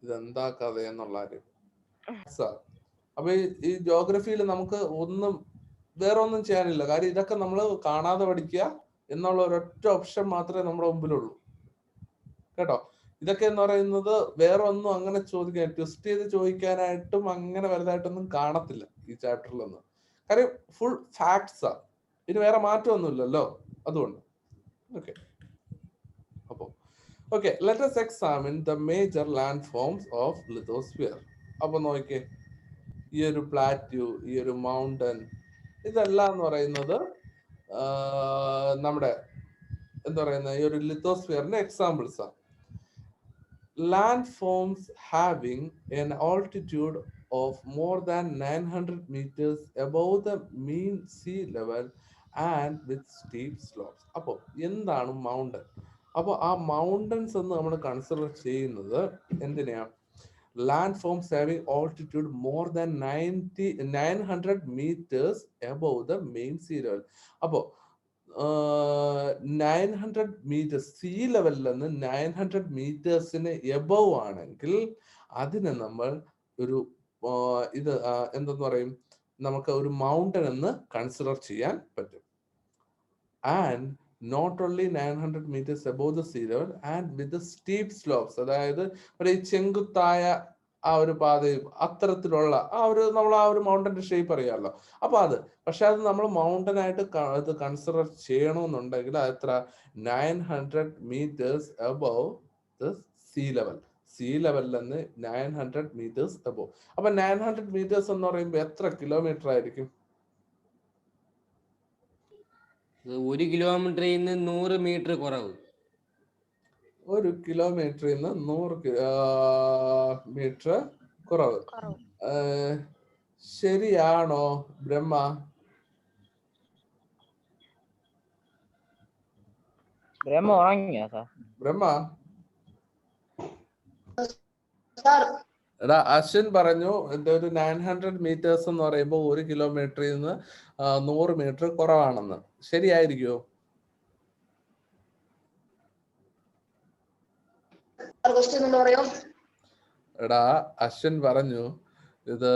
ഇതെന്താ കഥ എന്നുള്ള കാര്യം. അപ്പൊ ഈ ജോഗ്രഫിയിൽ നമുക്ക് വേറെ ഒന്നും ചെയ്യാനില്ല. കാര്യം ഇതൊക്കെ നമ്മൾ കാണാതെ പഠിക്കുക എന്നുള്ള ഒരൊറ്റ ഓപ്ഷൻ മാത്രമേ നമ്മുടെ മുമ്പിലുള്ളൂ കേട്ടോ. ഇതൊക്കെ എന്ന് പറയുന്നത് വേറെ ഒന്നും അങ്ങനെ ചോദിക്കാൻ ട്വിസ്റ്റ് ചെയ്ത് ചോദിക്കാനായിട്ടും അങ്ങനെ വലുതായിട്ടൊന്നും കാണത്തില്ല ഈ ചാപ്റ്ററിലൊന്നും. കാര്യം ഫുൾ ഫാക്ട്സാ, ഇനി വേറെ മാറ്റമൊന്നുമില്ലല്ലോ അതുകൊണ്ട്. ഓക്കെ, അപ്പോ okay, let us examine the major landforms of lithosphere. അപ്പൊ നോക്കിയേ, ഈ ഒരു പ്ലാറ്റ്യൂ, ഈ ഒരു മൗണ്ടൻ, ഇതെല്ലാം എന്ന് പറയുന്നത് നമ്മുടെ എന്താ പറയുന്ന ഈ ഒരു ലിത്തോസ്ഫിയറിന്റെ എക്സാമ്പിൾസ് ആണ്. Landforms having an altitude of more than 900 meters above the mean sea level and with steep slopes. അപ്പോ എന്താണ് മൗണ്ടൻ? അപ്പൊ ആ മൗണ്ടൻസ് എന്ന് നമ്മൾ കൺസിഡർ ചെയ്യുന്നത് എന്തിനാ? Landforms having altitude more than 900 meters above the main sea level. അപ്പോ 900 metres see ലെവലിൽ നിന്ന് 900 മീറ്റേഴ്സിന് എബവ് ആണെങ്കിൽ അതിനെ നമ്മൾ ഒരു ഇത് എന്തെന്ന് പറയും, നമുക്ക് ഒരു മൗണ്ടൻ എന്ന് കൺസിഡർ ചെയ്യാൻ പറ്റും. And not only 900 meters above the sea level and with the steep slopes, അതായത് ഒരു ചെങ്കുത്തായ ആ ഒരു പാതയും അത്തരത്തിലുള്ള നമ്മൾ ആ ഒരു മൗണ്ടന്റെ ഷേപ്പ് അറിയാമല്ലോ. അപ്പൊ പക്ഷെ അത് നമ്മൾ മൗണ്ടൻ ആയിട്ട് ഇത് കൺസിഡർ ചെയ്യണമെന്നുണ്ടെങ്കിൽ അത് എത്ര? 900 meters above the sea level. Sea ലെവലിൽ നിന്ന് 900 meters above. അപ്പൊ 900 meters എന്ന് പറയുമ്പോൾ എത്ര കിലോമീറ്റർ ആയിരിക്കും?
1 കിലോമീറ്ററിൽ നിന്ന് 100 മീറ്റർ കുറവ്.
1 കിലോമീറ്ററിൽ നിന്ന് 100 മീറ്റർ കുറവ്. ശരിയാണോ ബ്രഹ്മ?
ബ്രഹ്മ ഉറങ്ങിയോ സാർ?
ബ്രഹ്മ എടാ, അശ്വിൻ പറഞ്ഞു ഒരു 900 മീറ്റേഴ്സ് എന്ന് പറയുമ്പോൾ 1 കിലോമീറ്ററിൽ നിന്ന് 100 മീറ്റർ കുറവാണെന്ന്. ശരിയായിരിക്കുമോ? എടാ, അശ്വിൻ പറഞ്ഞു ഇത്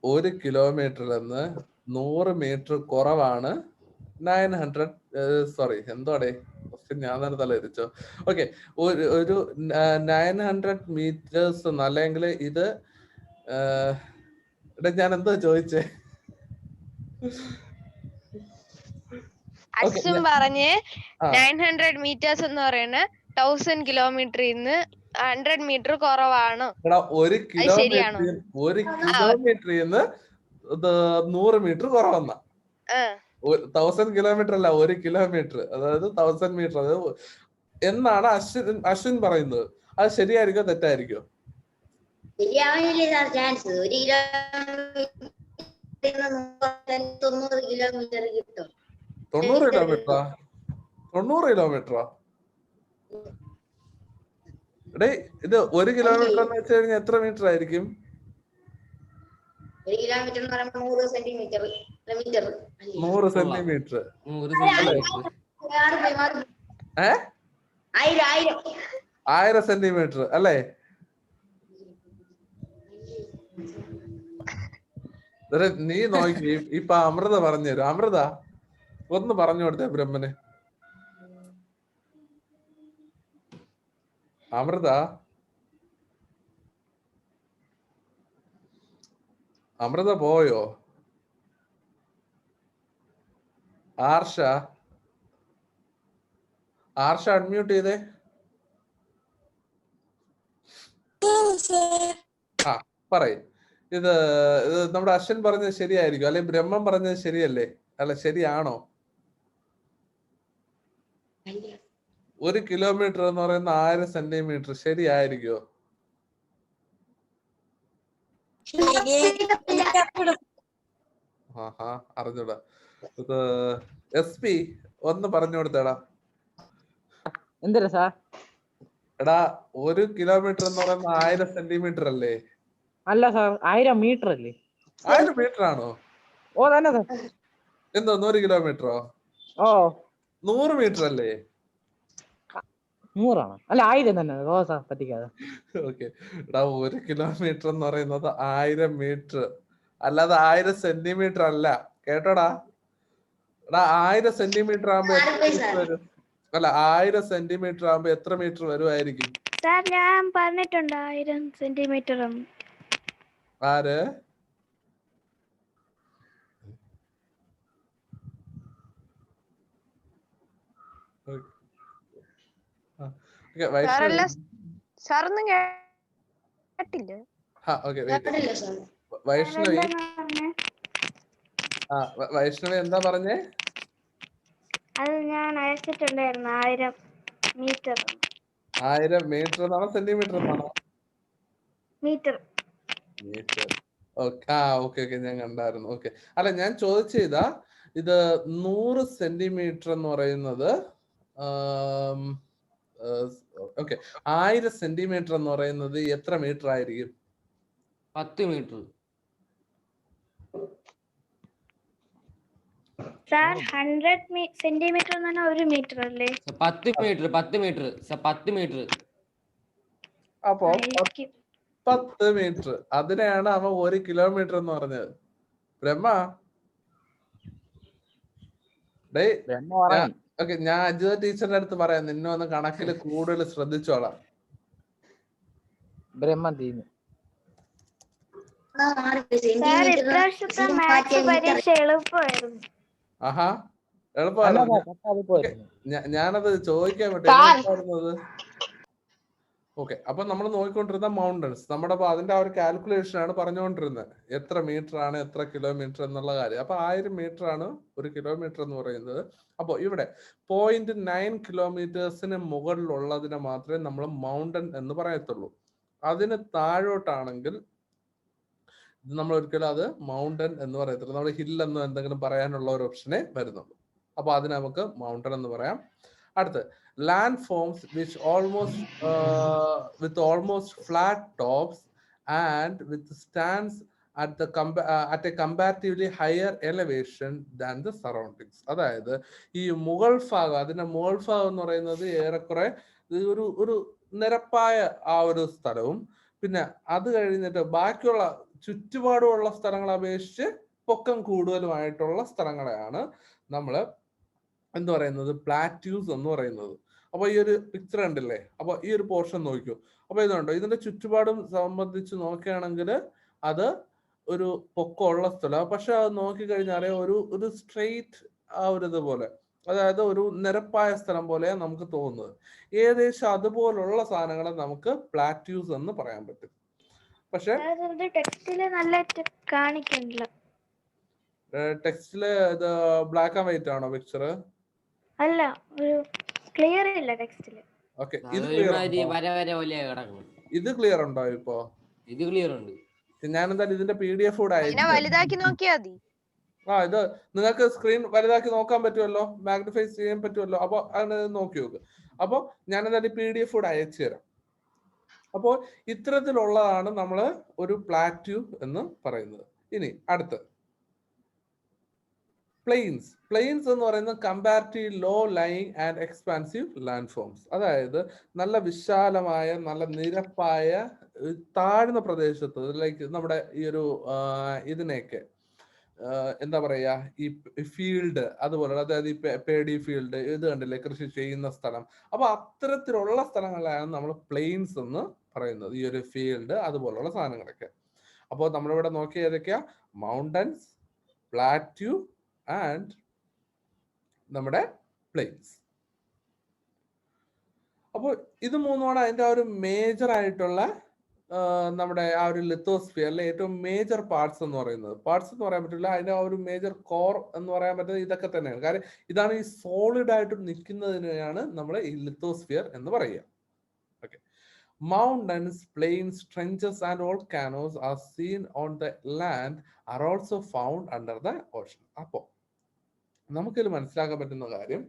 1 കിലോമീറ്ററിൽ നിന്ന് 100 മീറ്റർ കുറവാണ് 900. സോറി, എന്തോടെ ഞാൻ തന്നെ തലയിരിച്ചോ. ഓക്കെ, ഒരു 900 മീറ്റേഴ്സ് എന്ന്, അല്ലെങ്കിൽ ഇത് ഞാൻ എന്താ ചോദിച്ചേ?
അശ്വിൻ പറഞ്ഞ് 900 മീറ്റേഴ്സ് എന്ന് പറയുന്നത് 1000 കിലോമീറ്ററിൽ നിന്ന് 100 മീറ്റർ കുറവാണ്.
1 കിലോമീറ്ററിൽ നിന്ന് 100 മീറ്റർ കുറവെന്ന 1000 കിലോമീറ്റർ അല്ല, 1 കിലോമീറ്റർ, അതായത് 1000 മീറ്റർ എന്നാണ് അശ്വിൻ പറയുന്നത്. അത് ശരിയായിരിക്കോ തെറ്റായിരിക്കോ? 90 കിലോമീറ്ററാ? 90 കിലോമീറ്ററാ? എടേ, ഇത് 1 കിലോമീറ്റർ എന്ന് വെച്ച് കഴിഞ്ഞാൽ എത്ര മീറ്റർ ആയിരിക്കും?
1 കിലോമീറ്റർ എന്ന് പറയുമ്പോൾ 100 സെന്റിമീറ്റർ.
100 സെന്റിമീറ്റർ 1000 സെന്റിമീറ്റർ അല്ലേ? നീ നോക്കി ഇപ്പൊ അമൃത പറഞ്ഞുതരും. അമൃത ഒന്ന് പറഞ്ഞു കൊടുത്തേ ബ്രഹ്മന്. അമൃത, അമൃത പോയോ? ആർഷ അൺമ്യൂട്ട് ചെയ്തേ. ആ, പറയും. ഇത് നമ്മുടെ അശ്വിൻ പറഞ്ഞത് ശരിയായിരിക്കും, അല്ലെ ബ്രഹ്മം പറഞ്ഞത് ശരിയല്ലേ? അല്ല, ശരിയാണോ? 1 കിലോമീറ്റർ എന്ന് പറയുന്ന 1000 സെന്റിമീറ്റർ ശരിയായിരിക്കോ? ആഹാ, അറിഞ്ഞൂടാ. ഇത് SP ഒന്ന് പറഞ്ഞു കൊടുത്തേടാ.
എന്തിനാ സാർ?
എടാ 1 കിലോമീറ്റർ എന്ന് പറയുന്ന 1000 സെന്റിമീറ്റർ അല്ലേ?
അല്ല സാർ, 1000 മീറ്റർ അല്ലേ?
1000 മീറ്റർ ആണോ?
ഓ തന്നെ സാർ.
എന്തോ 100 കിലോമീറ്ററോ?
ഓ
100 മീറ്റർ അല്ലേ?
100 ആണോ? അല്ല 1000 തന്നെ. ഓ സാർ പറ്റിക്കാതെ.
ഓക്കെ എടാ, 1 കിലോമീറ്റർ എന്ന് പറയുന്നത് 1000 മീറ്റർ അല്ലാതെ 1000 സെന്റിമീറ്റർ അല്ല, കേട്ടോടാ. എടാ 1000 സെന്റിമീറ്റർ ആകുമ്പോ എത്ര മീറ്റർ വരും? അല്ല, 1000 സെന്റിമീറ്റർ ആകുമ്പോ എത്ര മീറ്റർ വരുമായിരിക്കും?
സാർ ഞാൻ പറഞ്ഞിട്ടുണ്ട് 1000 സെന്റിമീറ്റർ.
ആര്?
സാറൊന്നും കേട്ടില്ല.
വൈഷ്ണവി, വൈഷ്ണവി എന്താ പറഞ്ഞേ?
അത് ഞാൻ അയച്ചിട്ടുണ്ടായിരുന്നു 1000 മീറ്റർ.
1000 മീറ്റർ എന്നാണോ സെന്റിമീറ്റർ എന്നാണോ?
മീറ്റർ.
മീറ്റർ. ഓക്കെ ഞാൻ കണ്ടായിരുന്നു. ഓക്കെ, അല്ല ഞാൻ ചോദിച്ചതാ, ഇത് 100 സെന്റിമീറ്റർ എന്ന് പറയുന്നത് ഓക്കെ 1000 സെന്റിമീറ്റർ എന്ന് പറയുന്നത് എത്ര മീറ്റർ ആയിരിക്കും?
10 മീറ്റർ.
സാർ 100 സെന്റിമീറ്റർ എന്ന് പറഞ്ഞാൽ 1 മീറ്റർ അല്ലേ?
10 മീറ്റർ 10 മീറ്റർ 10 മീറ്റർ.
അപ്പൊ 10 മീറ്റർ, അതിനെയാണ് അവൻ 1 കിലോമീറ്റർ എന്ന് പറഞ്ഞത്. ബ്രഹ്മ ഓക്കെ, ഞാൻ അജിത ടീച്ചറിന്റെ അടുത്ത് പറയാം, നിന്നെ ഒന്ന് കണക്കിൽ കൂടുതൽ ശ്രദ്ധിച്ചോളാം.
ബ്രഹ്മ തീരുന്നു.
ആഹാ, എളുപ്പമായിരുന്നു. ഞാനത് ചോദിക്കാൻ പറ്റുന്നത്. ഓക്കെ, അപ്പൊ നമ്മൾ നോക്കിക്കൊണ്ടിരുന്ന മൗണ്ടൻസ്, നമ്മുടെ അതിന്റെ ആ ഒരു കാൽക്കുലേഷൻ ആണ് പറഞ്ഞുകൊണ്ടിരുന്നത്, എത്ര മീറ്റർ ആണ് എത്ര കിലോമീറ്റർ എന്നുള്ള കാര്യം. അപ്പൊ 1000 മീറ്റർ ആണ് 1 കിലോമീറ്റർ എന്ന് പറയുന്നത്. അപ്പോൾ ഇവിടെ 0.9 കിലോമീറ്റേഴ്സിന് മുകളിലുള്ളതിനെ മാത്രമേ നമ്മൾ മൗണ്ടൻ എന്ന് പറയത്തുള്ളൂ. അതിന് താഴോട്ടാണെങ്കിൽ നമ്മൾ ഒരിക്കലും അത് മൗണ്ടൻ എന്ന് പറയത്തില്ല. നമ്മൾ ഹിൽ എന്നോ എന്തെങ്കിലും പറയാനുള്ള ഒരു ഓപ്ഷനെ വരുന്നുള്ളൂ. അപ്പൊ അതിന് നമുക്ക് മൗണ്ടൻ എന്ന് പറയാം. അടുത്ത് land forms which with almost flat tops and with stands at a comparatively higher elevation than the surroundings. അതായത് ഈ മുകൾ ഭാഗം, അതിന്റെ മുകൾ ഭാഗം എന്ന് പറയുന്നത് ഏറെക്കുറെ ഒരു നിരപ്പായ ആ ഒരു സ്ഥലവും, പിന്നെ അത് കഴിഞ്ഞിട്ട് ബാക്കിയുള്ള ചുറ്റുപാടുമുള്ള സ്ഥലങ്ങളെ അപേക്ഷിച്ച് പൊക്കം കൂടുതലുമായിട്ടുള്ള സ്ഥലങ്ങളെയാണ് നമ്മൾ എന്ത് പറയുന്നത്, പ്ലാറ്റ്യൂസ് എന്ന് പറയുന്നത്. അപ്പൊ ഈ ഒരു പിക്ചർ ഉണ്ടല്ലേ, അപ്പൊ ഈ ഒരു പോർഷൻ നോക്കൂ. അപ്പൊ ഇതുണ്ടോ, ഇതിന്റെ ചുറ്റുപാടും സംബന്ധിച്ച് നോക്കുകയാണെങ്കിൽ അത് ഒരു പൊക്കമുള്ള സ്ഥലം. പക്ഷെ അത് നോക്കിക്കഴിഞ്ഞാൽ ഒരു സ്ട്രെയിറ്റ് ആ ഒരു ഇതുപോലെ, അതായത് ഒരു നിരപ്പായ സ്ഥലം പോലെ നമുക്ക് തോന്നുന്നത്. ഏകദേശം അതുപോലുള്ള സാധനങ്ങളെ നമുക്ക് പ്ലാറ്റ്യൂസ് എന്ന് പറയാൻ പറ്റും. പക്ഷെ ടെക്സ്റ്റില് ഇത് ബ്ലാക്ക് ആൻഡ് വൈറ്റ് ആണോ പിക്ചർ?
അല്ല, ഒരു ക്ലിയർ ഇല്ല ടെക്സ്റ്റില്.
ഓക്കേ,
ഇത്
ക്ലിയർ ഉണ്ടോ ഇപ്പോ?
ഇത് ക്ലിയർ ഉണ്ട്.
ഞാൻ എന്തായാലും ഇതിന്റെ PDF കൂടെ
വലുതാക്കി നോക്കിയാ മതി.
ഇത് നിങ്ങൾക്ക് സ്ക്രീൻ വലുതാക്കി നോക്കാൻ പറ്റുമല്ലോ, മാഗ്നിഫൈ ചെയ്യാൻ പറ്റുമല്ലോ. അപ്പൊ അങ്ങനെ നോക്കി നോക്ക്. അപ്പൊ ഞാൻ എന്തായാലും PDF കൂടെ അയച്ചു തരാം. അപ്പോൾ ഇത്തരത്തിലുള്ളതാണ് നമ്മൾ ഒരു പ്ലാറ്റ്യൂ എന്ന് പറയുന്നത്. ഇനി അടുത്ത് പ്ലെയിൻസ് എന്ന് പറയുന്നത് comparative low lying and expansive land forms. അതായത് നല്ല വിശാലമായ നല്ല നിരപ്പായ താഴ്ന്ന പ്രദേശത്ത്, ലൈക്ക് നമ്മുടെ ഈ ഒരു ഇതിനെയൊക്കെ എന്താ പറയാ, ഈ ഫീൽഡ് അതുപോലെ, അതായത് ഈ പേഡി ഫീൽഡ് ഇത് കണ്ടില്ലേ, കൃഷി ചെയ്യുന്ന സ്ഥലം. അപ്പൊ അത്തരത്തിലുള്ള സ്ഥലങ്ങളിലാണ് നമ്മൾ പ്ലെയിൻസ് എന്ന് പറയുന്നത്, ഈ ഒരു ഫീൽഡ് അതുപോലുള്ള സാധനങ്ങളൊക്കെ. അപ്പോൾ നമ്മളിവിടെ നോക്കിയ ഏതൊക്കെയാ, മൗണ്ടൻസ്, പ്ലാറ്റ്യൂ ആൻഡ് നമ്മുടെ പ്ലെയിൻസ്. അപ്പോൾ ഇത് മൂന്നുമാണ് അതിന്റെ ഒരു മേജർ ആയിട്ടുള്ള നമ്മുടെ ആ ഒരു ലിത്തോസ്ഫിയറിലെ ഏറ്റവും മേജർ പാർട്സ് എന്ന് പറയുന്നത്. പാർട്സ് എന്ന് പറയാൻ പറ്റില്ല, അതിന്റെ ആ ഒരു മേജർ കോർ എന്ന് പറയാൻ പറ്റുന്നത് ഇതൊക്കെ തന്നെയാണ്. കാര്യം ഇതാണ് ഈ സോളിഡ് ആയിട്ട് നിൽക്കുന്നതിനെയാണ് നമ്മൾ ഈ ലിത്തോസ്ഫിയർ എന്ന് പറയുക. Okay. Mountains, plains, trenches and volcanoes are seen on the land are also found under the ocean. അപ്പോൾ നമുക്കിത് മനസ്സിലാക്കാൻ പറ്റുന്ന കാര്യം,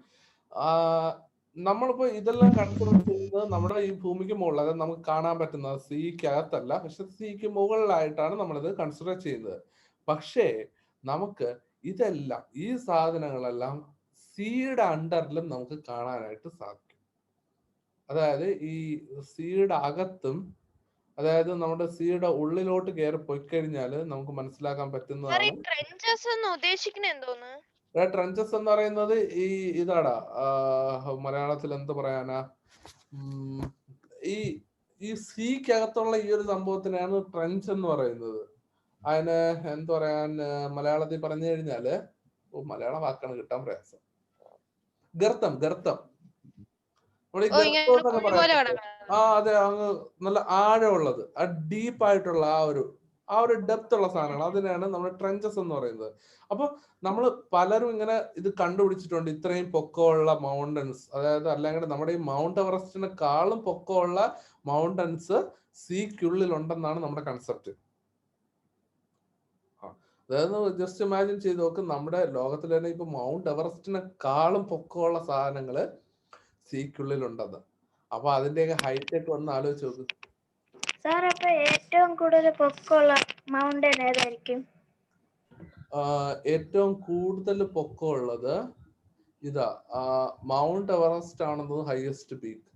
നമ്മളിപ്പോ ഇതെല്ലാം കൺസിഡർ ചെയ്യുന്നത് നമ്മുടെ ഈ ഭൂമിക്ക് മുകളിൽ, അതായത് നമുക്ക് കാണാൻ പറ്റുന്ന സീക്കകത്തല്ല, പക്ഷെ സീക്ക് മുകളിലായിട്ടാണ് നമ്മളിത് കൺസിഡർ ചെയ്യുന്നത്. പക്ഷേ നമുക്ക് ഇതെല്ലാം, ഈ സാധനങ്ങളെല്ലാം സീയുടെ അണ്ടറിലും നമുക്ക് കാണാനായിട്ട് സാധിക്കും. അതായത് ഈ സീയുടെ അകത്തും, അതായത് നമ്മുടെ സീയുടെ ഉള്ളിലോട്ട് കയറി പോയി കഴിഞ്ഞാൽ നമുക്ക് മനസ്സിലാക്കാൻ പറ്റുന്നതാണ്. ട്രെഞ്ചസ് എന്ന് പറയുന്നത് ഈ ഇതാടാ, മലയാളത്തിൽ എന്ത് പറയാനാ, ഈ സീക്കകത്തുള്ള ഈ ഒരു സംഭവത്തിനാണ് ട്രെഞ്ച് എന്ന് പറയുന്നത്. അതിന് എന്ത് പറയാൻ മലയാളത്തിൽ പറഞ്ഞു കഴിഞ്ഞാല്, മലയാള വാക്കാണ് കിട്ടാൻ പ്രയാസം, ഗർത്തം. ഗർത്തം അതെ, അങ്ങ് നല്ല ആഴമുള്ളത്, ആ ഡീപ്പായിട്ടുള്ള ആ ഒരു ഡെപ്ത് ഉള്ള സാധനങ്ങൾ, അതിനാണ് നമ്മൾ ട്രെഞ്ചസ് എന്ന് പറയുന്നത്. അപ്പൊ നമ്മൾ പലരും ഇങ്ങനെ ഇത് കണ്ടുപിടിച്ചിട്ടുണ്ട്, ഇത്രയും പൊക്കമുള്ള മൗണ്ടൻസ്, അതായത് അല്ലെങ്കിൽ നമ്മുടെ ഈ മൗണ്ട് എവറസ്റ്റിനെക്കാളും പൊക്കമുള്ള മൗണ്ടൻസ് സീക്കുള്ളിൽ ഉണ്ടെന്നാണ് നമ്മുടെ കൺസെപ്റ്റ്. അതായത് ജസ്റ്റ് ഇമാജിൻ ചെയ്ത് നോക്ക്, നമ്മുടെ ലോകത്തിൽ തന്നെ ഇപ്പൊ മൗണ്ട് എവറസ്റ്റിനെക്കാളും പൊക്കമുള്ള സാധനങ്ങള് സീക്കുള്ളിൽ ഉണ്ടെന്ന്. അപ്പൊ അതിന്റെയൊക്കെ ഹൈറ്റ് ഒക്കെ ഒന്ന് ആലോചിച്ച് നോക്ക്.
സാർ, അപ്പൊ ഏറ്റവും കൂടുതൽ പൊക്കമുള്ള മൗണ്ടൻ ഏതായിരിക്കും?
ഏറ്റവും കൂടുതൽ പൊക്കമുള്ളത് ഇതാ, മൗണ്ട് എവറസ്റ്റ് ആണെന്നത് ഹൈയസ്റ്റ് പീക്ക്.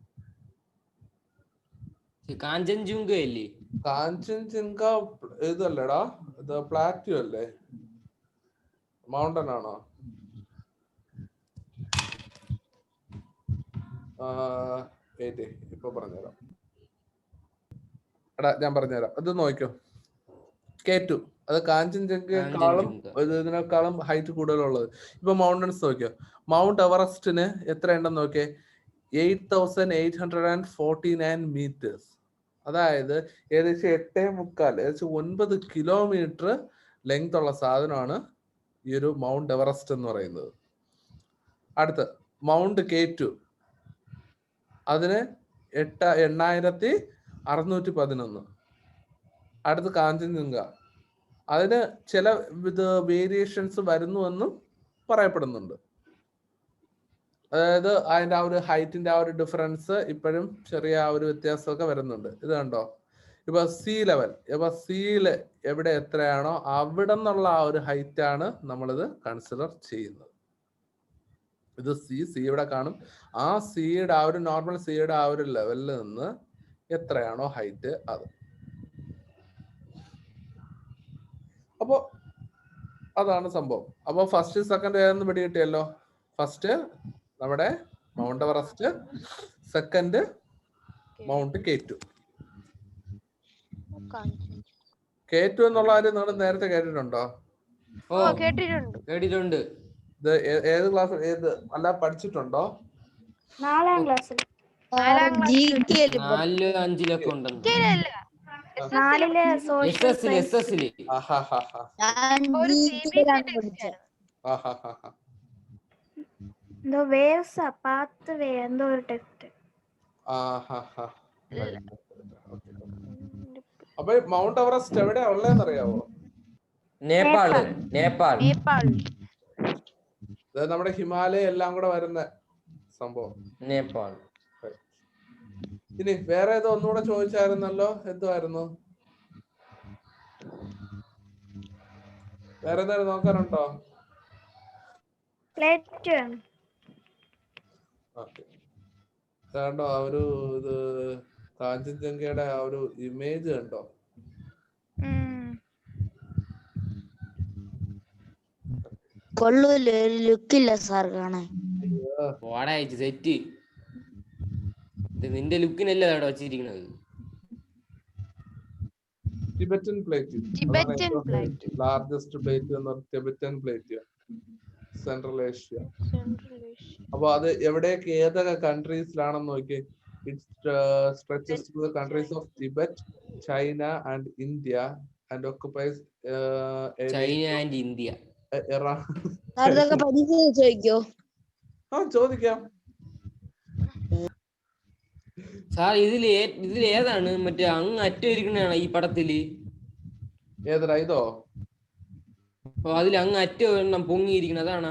കാഞ്ചൻജുങ്ക അല്ലേ?
കാഞ്ചൻജുങ്ക ഇതല്ലേടാ, ഇത് പ്ലാറ്റ്യൂ അല്ലേ, മൗണ്ടൻ ആണോ? ഇപ്പൊ പറഞ്ഞുതരാം എടാ, ഞാൻ പറഞ്ഞുതരാം, ഇത് നോക്കിക്കോ. K2 അത് കാഞ്ചൻജംഗയെക്കാളും ഇതിനേക്കാളും ഹൈറ്റ് കൂടുതലുള്ളത്. ഇപ്പൊ മൗണ്ടൻസ് നോക്കിയോ, മൗണ്ട് എവറസ്റ്റിന് എത്ര ഉണ്ടെന്ന് നോക്കിയേ, 8,849 meters. അതായത് ഏകദേശം 8.25, ഏകദേശം 9 കിലോമീറ്റർ ലെങ്ത് ഉള്ള സാധനമാണ് ഈ ഒരു മൗണ്ട് എവറസ്റ്റ് എന്ന് പറയുന്നത്. അടുത്ത് മൗണ്ട് K2, അതിന് 8,611. അടുത്ത് കാഞ്ചൻജംഗ, അതിന് ചില വേരിയേഷൻസ് വരുന്നുവെന്നും പറയപ്പെടുന്നുണ്ട്. അതായത് അതിന്റെ ആ ഒരു ഹൈറ്റിന്റെ ആ ഒരു ഡിഫറൻസ് ഇപ്പോഴും ചെറിയ ആ ഒരു വ്യത്യാസമൊക്കെ വരുന്നുണ്ട്. ഇത് കണ്ടോ, ഇപ്പൊ സീ ലെവൽ, ഇപ്പൊ സീല് എവിടെ എത്രയാണോ അവിടെ നിന്നുള്ള ആ ഒരു ഹൈറ്റ് ആണ് നമ്മളിത് കൺസിഡർ ചെയ്യുന്നത്. ഇത് സി ഇവിടെ കാണും, ആ സീയുടെ ആ ഒരു നോർമൽ സീയുടെ ആ ഒരു ലെവലിൽ നിന്ന് എത്രയാണോ ഹൈറ്റ് അത്. അപ്പോ അതാണ് സംഭവം. അപ്പൊ ഫസ്റ്റ് സെക്കൻഡ് ഏതെന്ന് പിടി കിട്ടിയല്ലോ. ഫസ്റ്റ് നമ്മുടെ mount Everest, second mount K2. K2 എന്നുള്ള കാര്യം നിങ്ങൾ നേരത്തെ കേട്ടിട്ടുണ്ടോ?
ഓ, കേട്ടിട്ടുണ്ട്.
ഇത് ഏത് ക്ലാസ്, ഏത് അല്ല പഠിച്ചിട്ടുണ്ടോ?
4ാം ക്ലാസ്സിൽ
4, 5 ഉണ്ടെന്ന്.
4ലെ സോഷ്യൽ
SSL.
എന്തോ വേവ്സ് പാത്ത് വേ എന്തോ ഒരു ടെക്സ്റ്റ്.
അപ്പൊ മൗണ്ട് എവറസ്റ്റ് എവിടെയാ ഉള്ളതെന്ന് അറിയാവോ?
നേപ്പാൾ.
നമ്മുടെ ഹിമാലയ എല്ലാം കൂടെ വരുന്ന സംഭവം
നേപ്പാൾ.
ഇനി വേറെ ഏതോ ഒന്നുകൂടെ ചോദിച്ചായിരുന്നല്ലോ, എന്തുവായിരുന്നു? വേറെ എന്തായാലും നോക്കാനുണ്ടോ? കണ്ടോ ആ ഒരു ഇത് കാഞ്ചൻജംഗയുടെ ആ ഒരു ഇമേജ് കണ്ടോ?
കൊള്ളൂല, ഒരു ലുക്കില്ല സാർ കാണാൻ.
സെറ്റ് നിന്റെ ലുക്കിനല്ലേ അവിടെ വെച്ചിരിക്കുന്നത്.
ടിബറ്റൻ പ്ലേറ്റ്, ലാർജസ്റ്റ് പ്ലേറ്റ് എന്ന് പറഞ്ഞ ടിബറ്റൻ പ്ലേറ്റ്, സെൻട്രൽ ഏഷ്യ. അപ്പൊ അത് എവിടെയൊക്കെ ഏതൊക്കെ കൺട്രീസിലാണെന്ന് നോക്കി. It stretches to the countries of Tibet, China, and India, and occupies a
China
range of
and India.
around.
Sir ഇതൊക്കെ പരീക്ഷ ചോദിക്കോ?
ചോദിക്കാം.
സാർ ഇതിൽ ഏതാണ് മറ്റേ അങ്ങ് അറ്റം ഇരിക്കണാണ് ഈ പടത്തില്?
ഏതാ ഇതോ?
അതിൽ അങ്ങ് അറ്റം പൊങ്ങിയിരിക്കണം അതാണ്.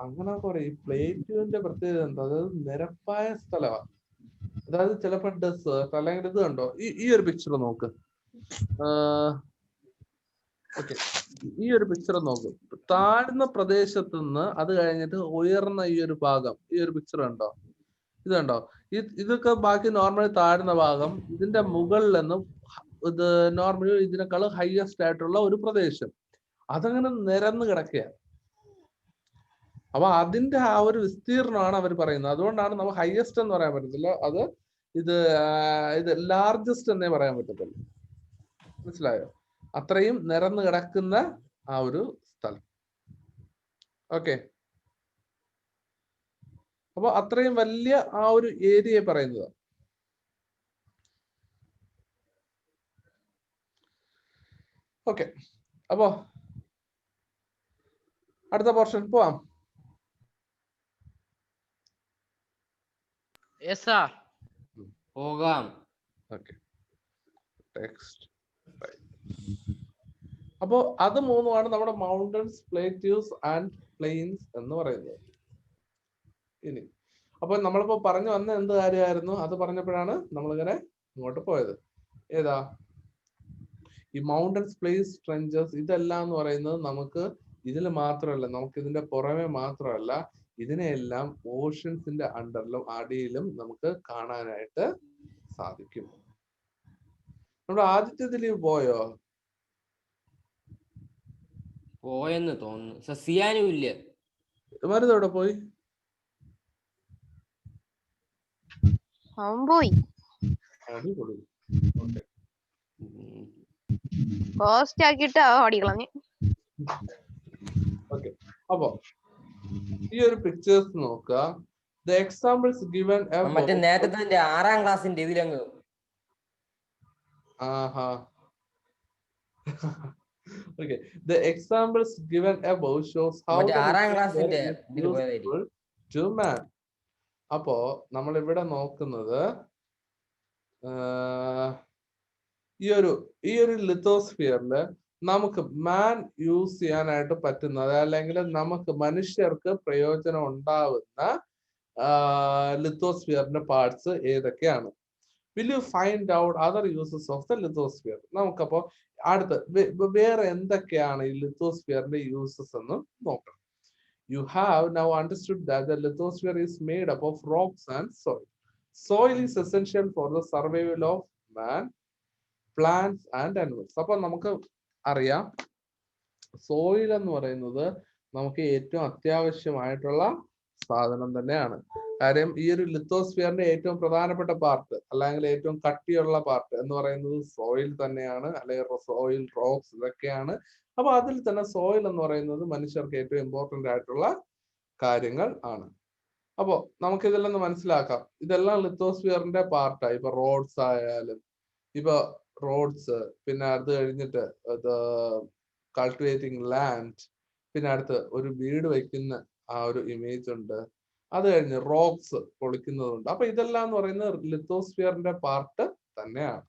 അങ്ങനെ പറയും. പ്ലേറ്റുവിന്റെ പ്രത്യേകത എന്താ? അതായത് നിരപ്പായ സ്ഥലമാണ്. അതായത് ചിലപ്പോ ഡെസേർട്ട് അല്ലെങ്കിൽ ഇത് കണ്ടോ, ഈ ഒരു പിക്ചർ നോക്ക്. ഓക്കെ, ഈ ഒരു പിക്ചർ നോക്ക്. താഴ്ന്ന പ്രദേശത്ത് നിന്ന് അത് കഴിഞ്ഞിട്ട് ഉയർന്ന ഈ ഒരു ഭാഗം, ഈ ഒരു പിക്ചർ കണ്ടോ? ഇത് കണ്ടോ? ഇതൊക്കെ ബാക്കി നോർമലി താഴ്ന്ന ഭാഗം. ഇതിന്റെ മുകളിൽ നിന്നും ഇത് നോർമലി ഇതിനേക്കാൾ ഹയസ്റ്റ് ആയിട്ടുള്ള ഒരു പ്രദേശം അതങ്ങനെ നിരന്ന് കിടക്കുക. അപ്പൊ അതിന്റെ ആ ഒരു വിസ്തീർണമാണ് അവർ പറയുന്നത്. അതുകൊണ്ടാണ് നമ്മൾ ഹയസ്റ്റ് എന്ന് പറയാൻ പറ്റത്തില്ല, ഇത് ലാർജസ്റ്റ് എന്നേ പറയാൻ പറ്റത്തുള്ളൂ. മനസ്സിലായോ? അത്രയും നിരന്ന് കിടക്കുന്ന ആ ഒരു സ്ഥലം. ഓക്കെ, അപ്പൊ അത്രയും വലിയ ആ ഒരു ഏരിയ പറയുന്നത്. ഓക്കെ, അപ്പോ അടുത്ത പോർഷൻ പോവാം.
പോകാം.
Okay, text. അപ്പോ അത് മൂന്നുമാണ് നമ്മുടെ മൗണ്ടൻസ്, പ്ലേറ്റ്യൂസ് ആൻഡ് പ്ലെയിൻസ് എന്ന് പറയുന്നത്. ഇനി അപ്പൊ നമ്മളിപ്പോ പറഞ്ഞു വന്ന എന്ത് കാര്യമായിരുന്നു? അത് പറഞ്ഞപ്പോഴാണ് നമ്മളിങ്ങനെ ഇങ്ങോട്ട് പോയത്. ഏതാ? ഈ മൗണ്ടൻസ്, പ്ലേസ്, ട്രെഞ്ചസ്, ഇതെല്ലാം എന്ന് പറയുന്നത് നമുക്ക് ഇതിൽ മാത്രമല്ല, നമുക്ക് ഇതിന്റെ പുറമെ മാത്രമല്ല, ഇതിനെല്ലാം ഓഷൻസിന്റെ അണ്ടറിലും അടിയിലും നമുക്ക് കാണാനായിട്ട് സാധിക്കും. നമ്മുടെ ആദ്യത്തെ ദിലീപ് പോയോ?
പോയെന്ന് തോന്നുന്നു. സസിയാനും ഇല്ല.
മരുതോടെ പോയി?
അവൻ പോയി.
അടിപൊളി. ഓക്കെ,
പോസ്റ്റ് ആക്കിയിട്ട് ഓടിക്കളഞ്ഞു.
ഓക്കെ, അപ്പോ ഈ ഒരു പിക്ചേഴ്സ് നോക്കുക. The examples given above.
മറ്റേ നേരത്തെ 6ാം ക്ലാസ്സിന്റെ ഇതിലങ്ങ്.
Okay, the examples given above shows how
മറ്റേ
the
6ാം ക്ലാസ്സിന്റെ
is useful to man. അപ്പോ നമ്മൾ ഇവിടെ നോക്കുന്നത് ഈ ഒരു ലിത്തോസ്ഫിയറിൽ നമുക്ക് മാൻ യൂസ് ചെയ്യാനായിട്ട് പറ്റുന്നത്, അല്ലെങ്കിൽ നമുക്ക് മനുഷ്യർക്ക് പ്രയോജനം ഉണ്ടാവുന്ന ലിത്തോസ്ഫിയറിന്റെ പാർട്സ് ഏതൊക്കെയാണ്? Will you find out other uses of the lithosphere? നമുക്കപ്പോ അടുത്ത് വേറെ എന്തൊക്കെയാണ് ഈ ലിത്തോസ്ഫിയറിന്റെ യൂസസ് എന്ന് നോക്കണം. You have now understood that the lithosphere is made up of rocks and soil. Soil is essential for the survival of man, plants and animals. അപ്പൊ നമുക്ക് അറിയാം, soil എന്ന് പറയുന്നത് നമുക്ക് ഏറ്റവും അത്യാവശ്യമായിട്ടുള്ള സാധനം തന്നെയാണ്. കാര്യം ഈ ഒരു ലിത്തോസ്ഫിയറിന്റെ ഏറ്റവും പ്രധാനപ്പെട്ട പാർട്ട്, അല്ലെങ്കിൽ ഏറ്റവും കട്ടിയുള്ള പാർട്ട് എന്ന് പറയുന്നത് സോയിൽ തന്നെയാണ്, അല്ലെങ്കിൽ സോയിൽ, റോക്സ്, ഇതൊക്കെയാണ്. അപ്പൊ അതിൽ തന്നെ സോയിൽ എന്ന് പറയുന്നത് മനുഷ്യർക്ക് ഏറ്റവും ഇമ്പോർട്ടന്റ് ആയിട്ടുള്ള കാര്യങ്ങൾ ആണ്. അപ്പോ നമുക്ക് ഇതെല്ലാം മനസ്സിലാക്കാം. ഇതെല്ലാം ലിത്തോസ്ഫിയറിന്റെ പാർട്ടാണ്. ഇപ്പൊ റോഡ്സ് ആയാലും, ഇപ്പൊ റോഡ്സ്, പിന്നെ അത് കഴിഞ്ഞിട്ട് കൾട്ടിവേറ്റിംഗ് ലാൻഡ്, പിന്നെ അടുത്ത് ഒരു വീട് വയ്ക്കുന്ന ആ ഒരു ഇമേജ് ഉണ്ട്, അത് കഴിഞ്ഞ് റോക്സ് പൊളിക്കുന്നതുണ്ട്. അപ്പൊ ഇതെല്ലാം എന്ന് പറയുന്നത് ലിത്തോസ്ഫിയറിന്റെ പാർട്ട് തന്നെയാണ്.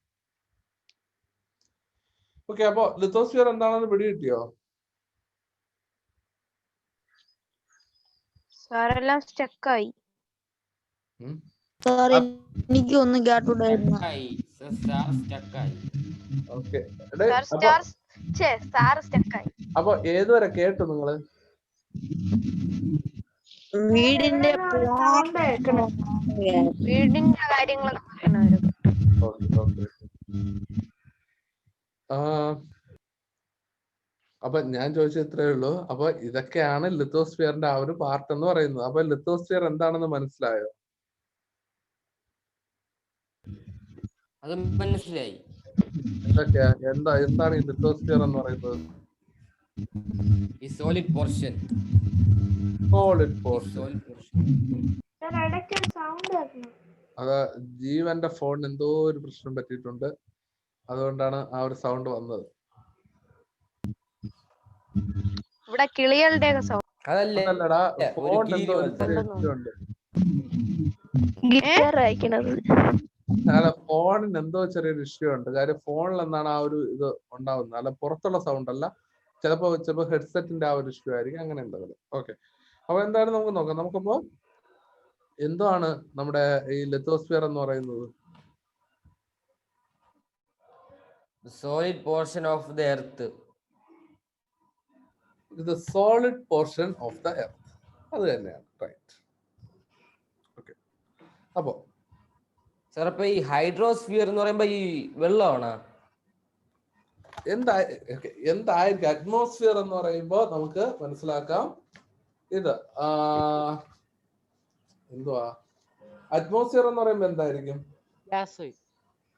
ഓക്കെ, അപ്പൊ ലിത്തോസ്ഫിയർ എന്താണെന്ന് പിടികിട്ടിയോ?
സാറെല്ലാം സ്റ്റക്കായി.
എനിക്ക് ഒന്നും കേട്ടുണ്ടായിരുന്നു.
ഓക്കെ, അപ്പൊ ഏതുവരെ കേട്ടു നിങ്ങള്?
വീടിന്റെ
കാര്യങ്ങളൊക്കെ.
അപ്പൊ ഞാൻ ചോദിച്ചത് ഇത്രയേ ഉള്ളൂ. അപ്പൊ ഇതൊക്കെയാണ് ലിത്തോസ്ഫിയറിന്റെ ആ ഒരു പാർട്ട് എന്ന് പറയുന്നത്. അപ്പൊ ലിത്തോസ്ഫിയർ എന്താണെന്ന് മനസ്സിലായോ?
അത് മനസ്സിലായി.
എന്തൊക്കെയാ, എന്താണ് ഈ ലിത്തോസ്ഫിയർ എന്ന് പറയുന്നത്?
ഈ solid portion.
Solid portion.
Sound
അത് ജീവന്റെ ഫോണിന് എന്തോ ഒരു പ്രശ്നം പറ്റിയിട്ടുണ്ട്, അതുകൊണ്ടാണ് ആ ഒരു സൗണ്ട് വന്നത്.
ഇവിടെ കിളികളുടെ സൗണ്ട്.
അതല്ലേ
അതല്ലടാ,
ഒരു
ഫോണിന് എന്തോ ഒരു
കീരി
ചെറിയ
പോലത്തെ.
ഇഷ്യൂ ഉണ്ട്.
ഗിറ്റാർ അയക്കണത്.
അല്ല, ഫോണിന് എന്തോ ചെറിയൊരു ഇഷ്യൂ ഉണ്ട്. കാര്യം ഫോണിൽ എന്നാണ് ആ ഒരു ഇത് ഉണ്ടാവുന്നത്, അല്ല പുറത്തുള്ള സൗണ്ട് അല്ല. ചിലപ്പോ ഹെഡ്സെറ്റിന്റെ ആ ഒരു ഇഷ്യൂ ആയിരിക്കും, അങ്ങനെ എന്തെങ്കിലും. ഓക്കെ, അപ്പൊ എന്തായാലും നമുക്ക് നോക്കാം. നമുക്കിപ്പോ എന്താണ് നമ്മുടെ ഈ ലിത്തോസ്ഫിയർ എന്ന് പറയുന്നത്?
Solid portion of the earth.
ഇത് solid portion of the earth, അത് തന്നെയാണ്. റൈറ്റ്. ഓക്കെ, അപ്പോ
സാർ അപ്പൊ ഈ ഹൈഡ്രോസ്ഫിയർ എന്ന് പറയുമ്പോ ഈ വെള്ളമാണോ?
എന്തായിരിക്കും അറ്റ്മോസ്ഫിയർ എന്ന് പറയുമ്പോൾ നമുക്ക് മനസ്സിലാക്കാം. ഇത് എന്തുവാ അറ്റ്മോസ്ഫിയർ എന്ന് പറയുമ്പോ എന്തായിരിക്കും?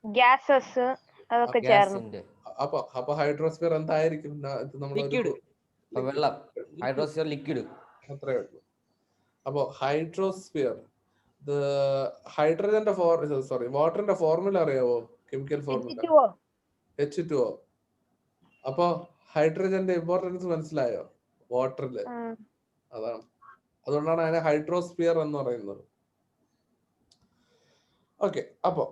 ഗ്യാസസ് അതൊക്കെ ചേർന്ന്.
ഗ്യാസിന്റെ
അപ്പൊ ഹൈഡ്രോസ്ഫിയർ എന്തായിരിക്കും?
വെള്ളം. Hydrosphere liquid.
അത്രേ ഉള്ളൂ. അപ്പൊ ഹൈഡ്രോസ്ഫിയർ, ഹൈഡ്രജന്റെ വാട്ടറിന്റെ ഫോർമുല അറിയാവോ? Chemical formula H2O. അപ്പൊ ഹൈഡ്രജന്റെ ഇമ്പോർട്ടൻസ് മനസ്സിലായോ വാട്ടറില്? അതാണ്, അതുകൊണ്ടാണ് അതിനെ ഹൈഡ്രോസ്ഫിയർ എന്ന് പറയുന്നത്. ഓക്കെ, അപ്പൊ